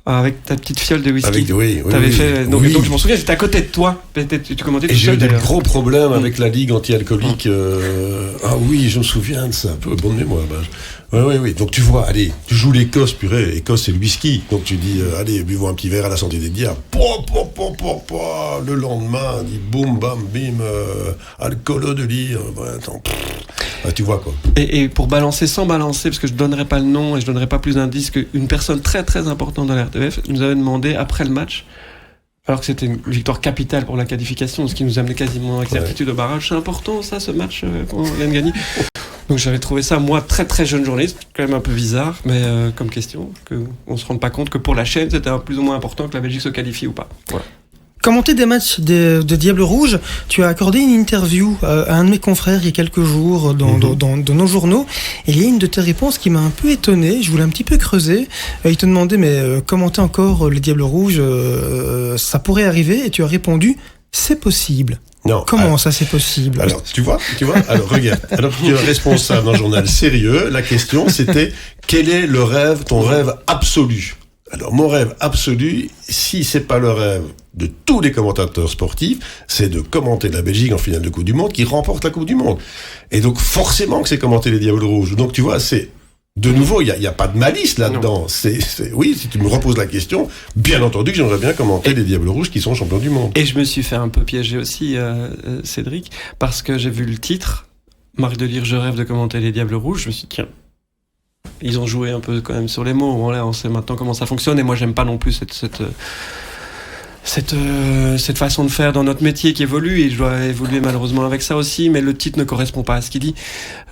avec ta petite fiole de whisky. T'avais fait. Donc je m'en souviens, j'étais à côté de toi. Tu commentais tout seul. Et j'ai eu des gros problèmes avec la ligue anti-alcoolique. Ah oui, je me souviens de ça. Un peu bonne mémoire. Oui. Donc tu vois, allez, tu joues l'Écosse, purée. L'Écosse, c'est le whisky. Donc tu dis, allez, buvons un petit verre à la santé des diables. Le lendemain, dit boum, bam, bim, alcoolo de lire. Attends. Tu vois quoi. Et pour balancer sans balancer, parce que je donnerai pas le nom et je donnerai pas plus d'indices, qu'une personne très très importante dans la RTBF nous avait demandé après le match, alors que c'était une victoire capitale pour la qualification, ce qui nous amenait quasiment avec certitude au barrage. C'est important ça, ce match qu'on vient de gagner. Donc j'avais trouvé ça, moi, très très jeune journaliste, quand même un peu bizarre, mais comme question, qu'on se rende pas compte que pour la chaîne, c'était plus ou moins important que la Belgique se qualifie ou pas. Voilà. Commenter des matchs de Diable Rouge, tu as accordé une interview à un de mes confrères il y a quelques jours dans nos journaux, et il y a une de tes réponses qui m'a un peu étonné, je voulais un petit peu creuser. Il te demandait, mais commenter encore les Diables Rouges, ça pourrait arriver, et tu as répondu, c'est possible. Non. Comment ça c'est possible? Alors, tu vois, alors regarde, alors tu es responsable d'un journal sérieux, la question c'était, quel est le rêve, ton rêve absolu? Alors, mon rêve absolu, si c'est pas le rêve de tous les commentateurs sportifs, c'est de commenter la Belgique en finale de Coupe du Monde, qui remporte la Coupe du Monde. Et donc, forcément que c'est commenter les Diables Rouges. Donc, tu vois, c'est, de nouveau, il y a pas de malice là-dedans. Oui, si tu me reposes la question, bien entendu que j'aimerais bien commenter les Diables Rouges qui sont champions du monde. Et je me suis fait un peu piéger aussi, Cédric, parce que j'ai vu le titre, Marc Delire, je rêve de commenter les Diables Rouges, je me suis dit, tiens, ils ont joué un peu quand même sur les mots. Voilà, on sait maintenant comment ça fonctionne. Et moi, j'aime pas non plus cette façon de faire dans notre métier qui évolue. Et je dois évoluer malheureusement avec ça aussi. Mais le titre ne correspond pas à ce qu'il dit.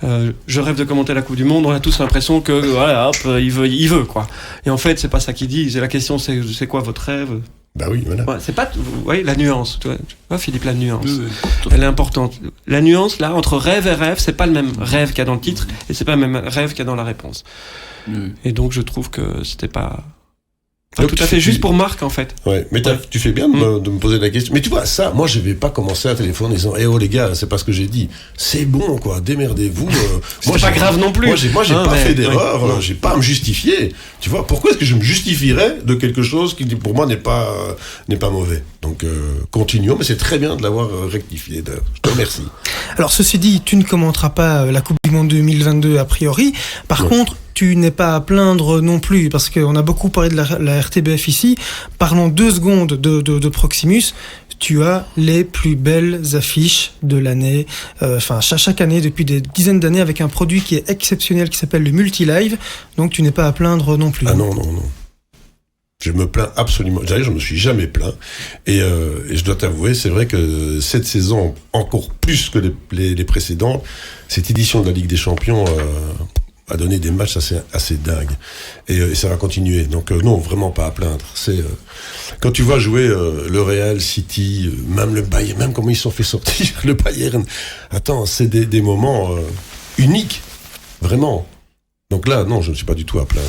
Je rêve de commenter la Coupe du Monde. On a tous l'impression que voilà, hop, il veut quoi. Et en fait, c'est pas ça qu'il dit. La question, c'est quoi votre rêve? Bah oui, voilà. Ouais, c'est pas, vous voyez, la nuance. Tu vois, Philippe, la nuance. Oui. Elle est importante. La nuance, là, entre rêve et rêve, c'est pas le même rêve qu'il y a dans le titre et c'est pas le même rêve qu'il y a dans la réponse. Oui. Et donc, je trouve que c'était pas tout à fait juste pour Marc, en fait. Ouais, mais tu fais bien de me poser la question. Mais tu vois, ça, moi, je vais pas commencer à téléphoner en disant, oh les gars, c'est pas ce que j'ai dit. C'est bon, quoi, démerdez-vous. C'est pas grave non plus. Moi, j'ai pas fait d'erreur, j'ai pas à me justifier. Tu vois, pourquoi est-ce que je me justifierais de quelque chose qui, pour moi, n'est pas mauvais? Donc, continuons, mais c'est très bien de l'avoir rectifié. Je te remercie. Alors, ceci dit, tu ne commenteras pas la Coupe du Monde 2022 a priori. Par contre, tu n'es pas à plaindre non plus, parce qu'on a beaucoup parlé de la RTBF ici. Parlons 2 secondes de Proximus. Tu as les plus belles affiches de l'année, chaque année depuis des dizaines d'années, avec un produit qui est exceptionnel qui s'appelle le Multilive. Donc tu n'es pas à plaindre non plus. Ah non. Je me plains absolument. D'ailleurs, je me suis jamais plaint. Et je dois t'avouer, c'est vrai que cette saison, encore plus que les précédentes, cette édition de la Ligue des Champions a donné des matchs assez dingues. Et ça va continuer. Donc non, vraiment pas à plaindre. C'est quand tu vois jouer le Real, City, même le Bayern, même comment ils se sont fait sortir le Bayern. Attends, c'est des moments uniques, vraiment. Donc là, non, je ne suis pas du tout à plaindre.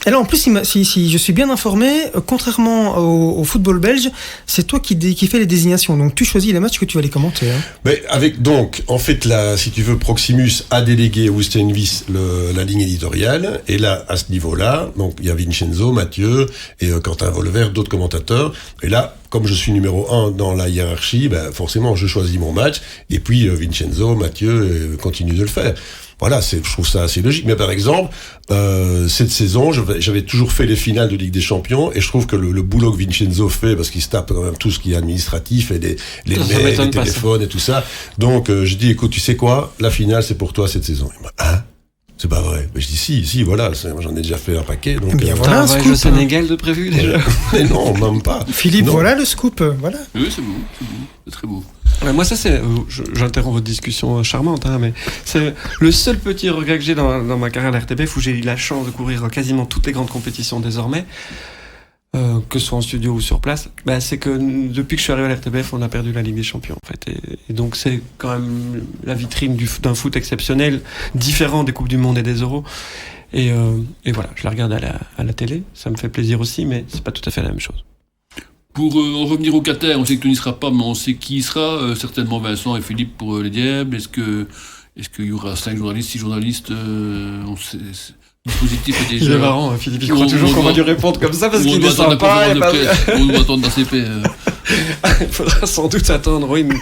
Et là, en plus, si je suis bien informé, contrairement au football belge, c'est toi qui fais les désignations. Donc, tu choisis les matchs que tu vas les commenter. Hein. Mais en fait, si tu veux, Proximus a délégué à Oustenvis la ligne éditoriale. Et là, à ce niveau-là, donc, il y a Vincenzo, Mathieu et Quentin Volver, d'autres commentateurs. Et là, comme je suis numéro 1 dans la hiérarchie, forcément, je choisis mon match. Et puis, Vincenzo, Mathieu continuent de le faire. Voilà, je trouve ça assez logique. Mais par exemple, cette saison, j'avais toujours fait les finales de Ligue des Champions, et je trouve que le boulot que Vincenzo fait, parce qu'il se tape quand même tout ce qui est administratif, et les mails, les téléphones et tout ça. Donc, je dis, écoute, tu sais quoi, la finale, c'est pour toi cette saison. Hein? C'est pas vrai. Mais je dis si, voilà, j'en ai déjà fait un paquet. Donc, bien voilà, un voyage au Sénégal de prévu déjà. Mais non, même pas. Philippe, non. Voilà le scoop, voilà. Oui, c'est beau, c'est très beau. Ouais, moi, ça, j'interromps votre discussion charmante, mais c'est le seul petit regret que j'ai dans ma carrière à la RTBF, où j'ai eu la chance de couvrir quasiment toutes les grandes compétitions désormais. que ce soit en studio ou sur place, c'est que depuis que je suis arrivé à l'RTBF, on a perdu la Ligue des Champions en fait, et donc c'est quand même la vitrine d'un foot exceptionnel, différent des Coupes du Monde et des Euros, et voilà, je la regarde à la télé, ça me fait plaisir aussi, mais c'est pas tout à fait la même chose. Pour en revenir au Qatar, on sait que tu n'y seras pas, mais on sait qui y sera, certainement Vincent et Philippe pour les Diables. Est-ce qu'il y aura 5 journalistes, 6 journalistes, on sait, le dispositif est déjà... C'est marrant, Philippe, il croit toujours qu'on va lui répondre comme ça parce qu'il est sympa. On doit attendre la CP. Il faudra sans doute attendre, une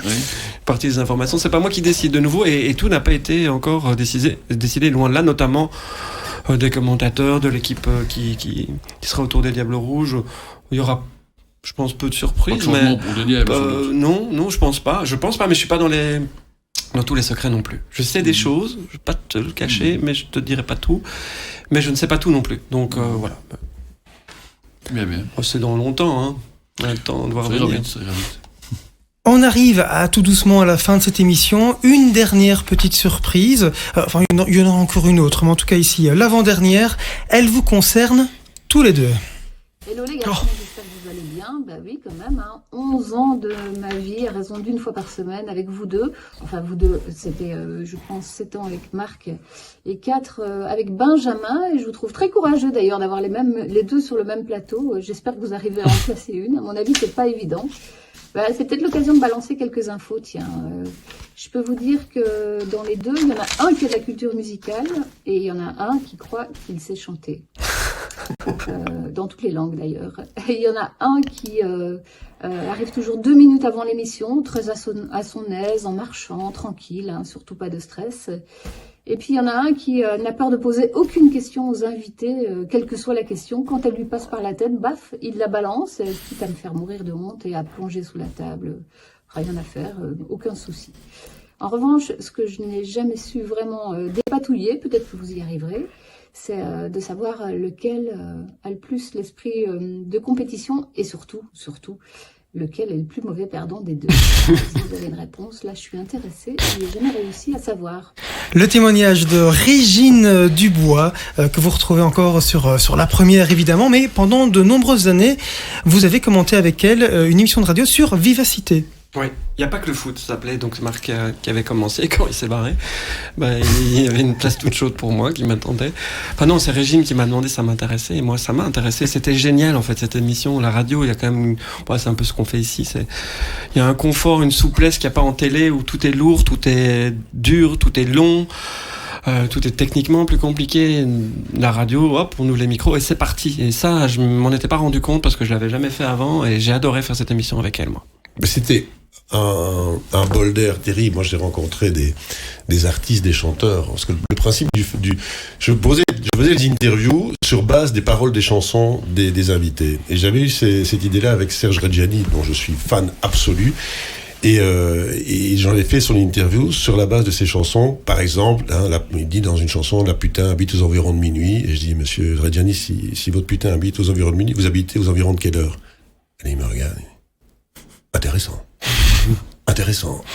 partie des informations. C'est pas moi qui décide de nouveau, et tout n'a pas été encore décidé loin de là, notamment des commentateurs, de l'équipe qui sera autour des Diables Rouges. Il y aura, je pense, peu de surprises. Mais non, je pense pas, mais je suis pas dans tous les secrets non plus. Je sais des choses, je vais pas te le cacher, mais je te dirai pas tout. Mais je ne sais pas tout non plus. Donc voilà. Bien. C'est dans longtemps, hein. On a le temps de voir venir. Ça ira vite. On arrive tout doucement à la fin de cette émission. Une dernière petite surprise. Enfin, il y en aura encore une autre, mais en tout cas ici, l'avant-dernière. Elle vous concerne tous les deux. Hello les garçons, j'espère que vous allez bien. Bah oui, quand même, 11 ans de ma vie à raison d'une fois par semaine avec vous deux. Enfin, vous deux, c'était, je pense, 7 ans avec Marc et 4 avec Benjamin. Et je vous trouve très courageux d'ailleurs d'avoir les deux sur le même plateau. J'espère que vous arrivez à en placer une. À mon avis, c'est pas évident. C'est peut-être l'occasion de balancer quelques infos, tiens. Je peux vous dire que dans les deux, il y en a un qui a de la culture musicale et il y en a un qui croit qu'il sait chanter. Dans toutes les langues d'ailleurs. Et il y en a un qui arrive toujours 2 minutes avant l'émission, très à son aise, en marchant, tranquille, surtout pas de stress. Et puis il y en a un qui n'a peur de poser aucune question aux invités, quelle que soit la question. Quand elle lui passe par la tête, baf, il la balance, quitte à me faire mourir de honte et à plonger sous la table. Rien à faire, aucun souci. En revanche, ce que je n'ai jamais su vraiment dépatouiller, peut-être que vous y arriverez, c'est de savoir lequel a le plus l'esprit de compétition et surtout, lequel est le plus mauvais perdant des deux. Si vous avez une réponse, là je suis intéressée et j'ai jamais réussi à savoir. Le témoignage de Régine Dubois, que vous retrouvez encore sur la première évidemment, mais pendant de nombreuses années, vous avez commenté avec elle une émission de radio sur Vivacité. Oui, il n'y a pas que le foot, ça s'appelait, donc c'est Marc qui avait commencé quand il s'est barré. Il y avait une place toute chaude pour moi qui m'attendait. Enfin non, c'est Régine qui m'a demandé, ça m'intéressait, et moi ça m'a intéressé. C'était génial en fait cette émission, la radio, il y a quand même, c'est un peu ce qu'on fait ici, il y a un confort, une souplesse qu'il n'y a pas en télé où tout est lourd, tout est dur, tout est long. Tout est techniquement plus compliqué. La radio, hop, on ouvre les micros et c'est parti. Et ça, je m'en étais pas rendu compte parce que je l'avais jamais fait avant et j'ai adoré faire cette émission avec elle, moi. Mais c'était un bol d'air terrible. Moi, j'ai rencontré des artistes, des chanteurs. Parce que le principe je faisais des interviews sur base des paroles des chansons des invités. Et j'avais eu cette idée-là avec Serge Reggiani, dont je suis fan absolu. Et j'en ai fait son interview sur la base de ses chansons. Par exemple, il dit dans une chanson, la putain habite aux environs de minuit. Et je dis, monsieur Reggiani, si votre putain habite aux environs de minuit, vous habitez aux environs de quelle heure? Et il me regarde. Intéressant.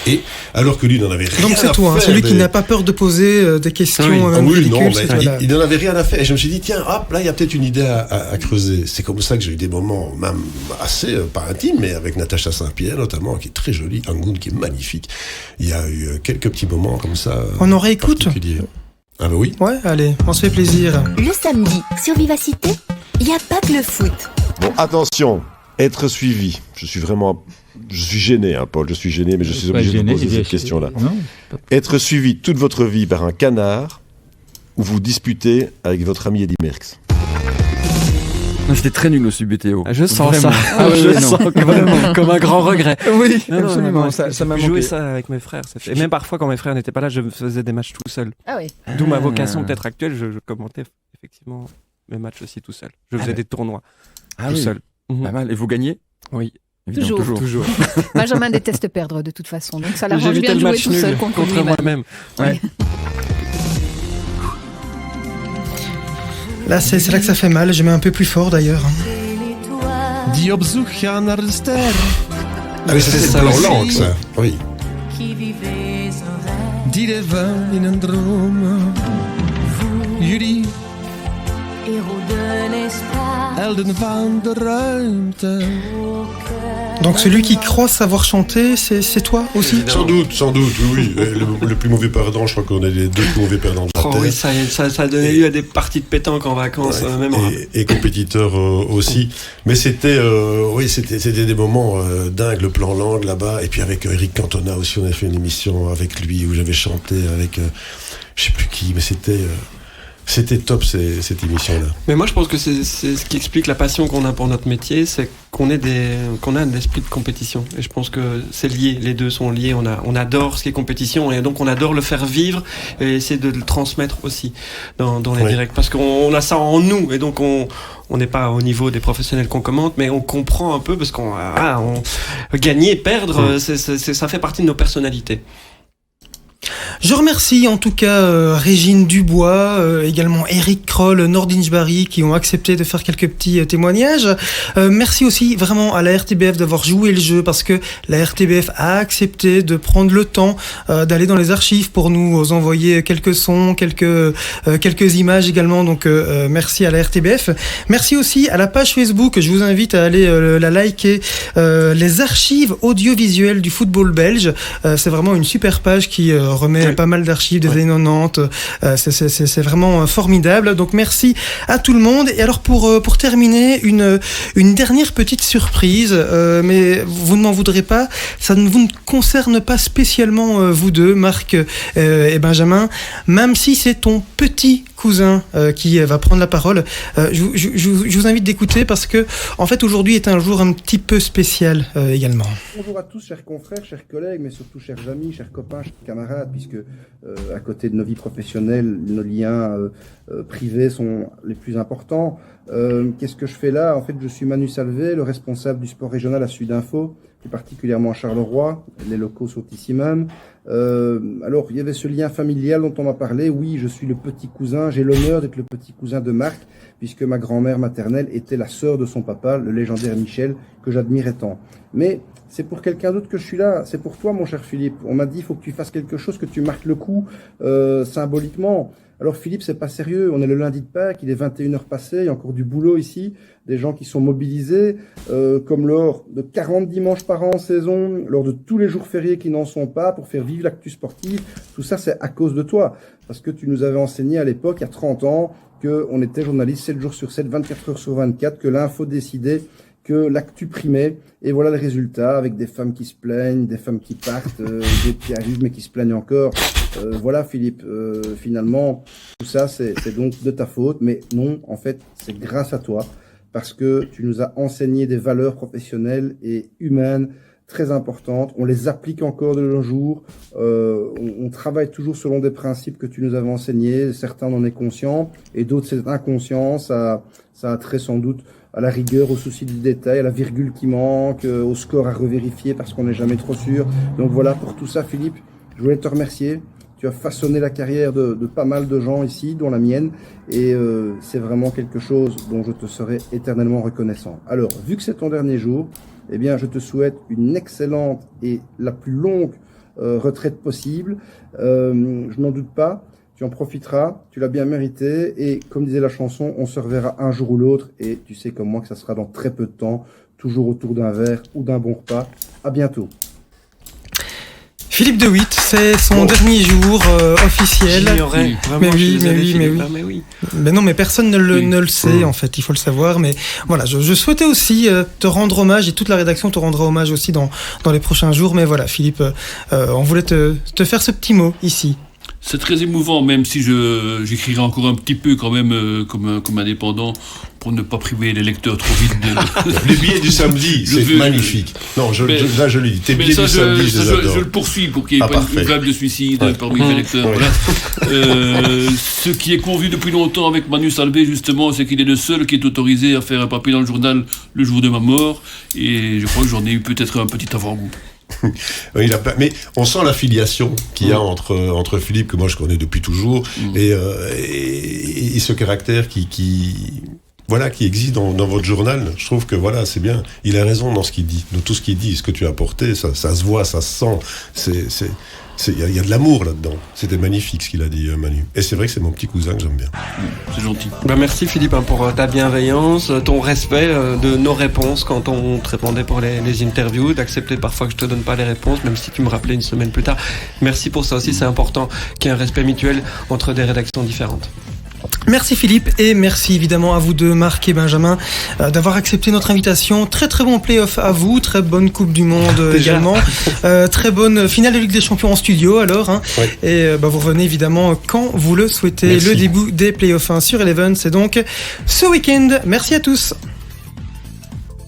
Et alors que lui n'en avait rien à faire. Donc c'est toi, celui qui n'a pas peur de poser des questions ridicules. Il n'en avait rien à faire. Et je me suis dit, tiens, hop, là, il y a peut-être une idée à creuser. C'est comme ça que j'ai eu des moments, même assez, pas intimes, mais avec Natacha Saint-Pierre, notamment, qui est très jolie, Angoun, qui est magnifique. Il y a eu quelques petits moments comme ça. On en réécoute? Ah bah oui. Ouais, allez, on se fait plaisir. Le samedi, sur Vivacité, il n'y a pas que le foot. Bon, attention, être suivi. Je suis gêné, Paul, je suis gêné, mais je suis obligé de poser cette question-là. Être suivi toute votre vie par un canard ou vous disputez avec votre ami Eddy Merckx? Non, j'étais très nul au SUBTO. Je sens vraiment. Ça. Je sens comme un grand regret. Oui, non, absolument. Ça m'a manqué. Jouer ça avec mes frères. Et même parfois, quand mes frères n'étaient pas là, je faisais des matchs tout seul. Ah oui. D'où ma vocation peut-être actuelle. Je commentais effectivement mes matchs aussi tout seul. Je faisais des tournois tout seul. Pas mal. Et vous gagnez? Oui. Toujours. Benjamin déteste perdre de toute façon, donc ça l'arrange bien de jouer tout seul contre moi-même. Ouais. Là, c'est là que ça fait mal. Je mets un peu plus fort d'ailleurs. Ah oui, c'est leur langue, ça. Oui. Héros de l'espoir. helden van de ruimte. Donc celui qui croit savoir chanter, c'est toi aussi? Sans doute, oui. Le plus mauvais perdant, je crois qu'on est les deux plus mauvais perdants de la Terre. Oui, ça a donné lieu à des parties de pétanque en vacances, même. Et compétiteurs aussi. Mais c'était des moments dingues, le plan langue là-bas. Et puis avec Eric Cantona aussi, on a fait une émission avec lui où j'avais chanté avec je sais plus qui, mais c'était top cette émission-là. Mais moi je pense que c'est ce qui explique la passion qu'on a pour notre métier, c'est qu'on a un esprit de compétition. Et je pense que c'est lié, les deux sont liés. On adore ce qui est compétition et donc on adore le faire vivre et essayer de le transmettre aussi dans les directs. Parce qu'on a ça en nous et donc on n'est pas au niveau des professionnels qu'on commente, mais on comprend un peu parce qu'on gagner, perdre, ça fait partie de nos personnalités. Je remercie en tout cas Régine Dubois, également Eric Kroll, Nordin Jbari qui ont accepté de faire quelques petits témoignages. Merci aussi vraiment à la RTBF d'avoir joué le jeu parce que la RTBF a accepté de prendre le temps d'aller dans les archives pour nous envoyer quelques sons, quelques images également. Donc merci à la RTBF. Merci aussi à la page Facebook. Je vous invite à aller la liker. Les archives audiovisuelles du football belge. C'est vraiment une super page qui remet pas mal d'archives des années 90. C'est vraiment formidable. Donc merci à tout le monde. Et alors pour terminer, une dernière petite surprise, mais vous ne m'en voudrez pas, ça ne vous concerne pas spécialement vous deux, Marc et Benjamin, même si c'est ton petit cousin qui va prendre la parole. Je vous invite d'écouter parce que en fait aujourd'hui est un jour un petit peu spécial également. Bonjour à tous, chers confrères, chers collègues, mais surtout chers amis, chers copains, chers camarades, puisque à côté de nos vies professionnelles, nos liens privés sont les plus importants. Qu'est-ce que je fais là? En fait, je suis Manu Salvé, le responsable du sport régional à Sudinfo, et particulièrement à Charleroi. Les locaux sont ici même. Alors, il y avait ce lien familial dont on m'a parlé. Oui, je suis le petit cousin, j'ai l'honneur d'être le petit cousin de Marc, puisque ma grand-mère maternelle était la sœur de son papa, le légendaire Michel, que j'admirais tant. Mais c'est pour quelqu'un d'autre que je suis là, c'est pour toi mon cher Philippe. On m'a dit, il faut que tu fasses quelque chose, que tu marques le coup symboliquement. Alors Philippe, c'est pas sérieux, on est le lundi de Pâques, il est 21h passé, il y a encore du boulot ici, des gens qui sont mobilisés, comme lors de 40 dimanches par an en saison, lors de tous les jours fériés qui n'en sont pas, pour faire vivre l'actu sportive. Tout ça, c'est à cause de toi, parce que tu nous avais enseigné à l'époque, il y a 30 ans, qu'on était journaliste 7 jours sur 7, 24 heures sur 24, que l'info décidait, que l'actu primait, et voilà le résultat, avec des femmes qui se plaignent, des femmes qui partent, des qui arrivent mais qui se plaignent encore. Voilà Philippe, finalement, tout ça c'est donc de ta faute, mais non, en fait, c'est grâce à toi, parce que tu nous as enseigné des valeurs professionnelles et humaines très importantes, on les applique encore de nos jours, on travaille toujours selon des principes que tu nous avais enseignés, certains on en est conscients, et d'autres c'est inconscient, ça a trait sans doute à la rigueur, au souci du détail, à la virgule qui manque, au score à revérifier parce qu'on n'est jamais trop sûr. Donc voilà, pour tout ça, Philippe, je voulais te remercier. Tu as façonné la carrière de pas mal de gens ici, dont la mienne, et c'est vraiment quelque chose dont je te serai éternellement reconnaissant. Alors, vu que c'est ton dernier jour, eh bien, je te souhaite une excellente et la plus longue retraite possible. Je n'en doute pas. Tu en profiteras, tu l'as bien mérité, et comme disait la chanson, on se reverra un jour ou l'autre, et tu sais comme moi que ça sera dans très peu de temps, toujours autour d'un verre ou d'un bon repas. À bientôt. Philippe de Witt, c'est son dernier jour officiel. J'ignorais, vraiment, mais oui. Mais non, mais personne ne le sait, en fait, il faut le savoir. Mais voilà, je souhaitais aussi te rendre hommage, et toute la rédaction te rendra hommage aussi dans les prochains jours. Mais voilà, Philippe, on voulait te faire ce petit mot ici. C'est très émouvant, même si j'écrirai encore un petit peu quand même comme indépendant pour ne pas priver les lecteurs trop vite de... Les billets du samedi, c'est magnifique. Non, là je le dis, tes billets du samedi, je le poursuis pour qu'il n'y ait pas une vague de suicide parmi les lecteurs. Voilà. Ce qui est convenu depuis longtemps avec Manu Salvé, justement, c'est qu'il est le seul qui est autorisé à faire un papier dans le journal le jour de ma mort, et je crois que j'en ai eu peut-être un petit avant-goût. Mais on sent la filiation qu'il y a entre Philippe, que moi je connais depuis toujours, et ce caractère qui existe dans votre journal. Je trouve que voilà, c'est bien. Il a raison dans ce qu'il dit, dans tout ce qu'il dit, ce que tu as apporté, ça se voit, ça se sent. Il y a de l'amour là-dedans. C'était magnifique ce qu'il a dit, Manu. Et c'est vrai que c'est mon petit cousin que j'aime bien. C'est gentil. Merci Philippe pour ta bienveillance, ton respect de nos réponses quand on te répondait pour les interviews, d'accepter parfois que je te donne pas les réponses, même si tu me rappelais une semaine plus tard. Merci pour ça aussi, c'est important qu'il y ait un respect mutuel entre des rédactions différentes. Merci Philippe et merci évidemment à vous deux, Marc et Benjamin, d'avoir accepté notre invitation. Très très bon play-off à vous, très bonne Coupe du Monde également, très bonne finale de Ligue des Champions en studio alors. Ouais. Et vous revenez évidemment quand vous le souhaitez. Merci. Le début des play-offs sur Eleven, c'est donc ce week-end. Merci à tous.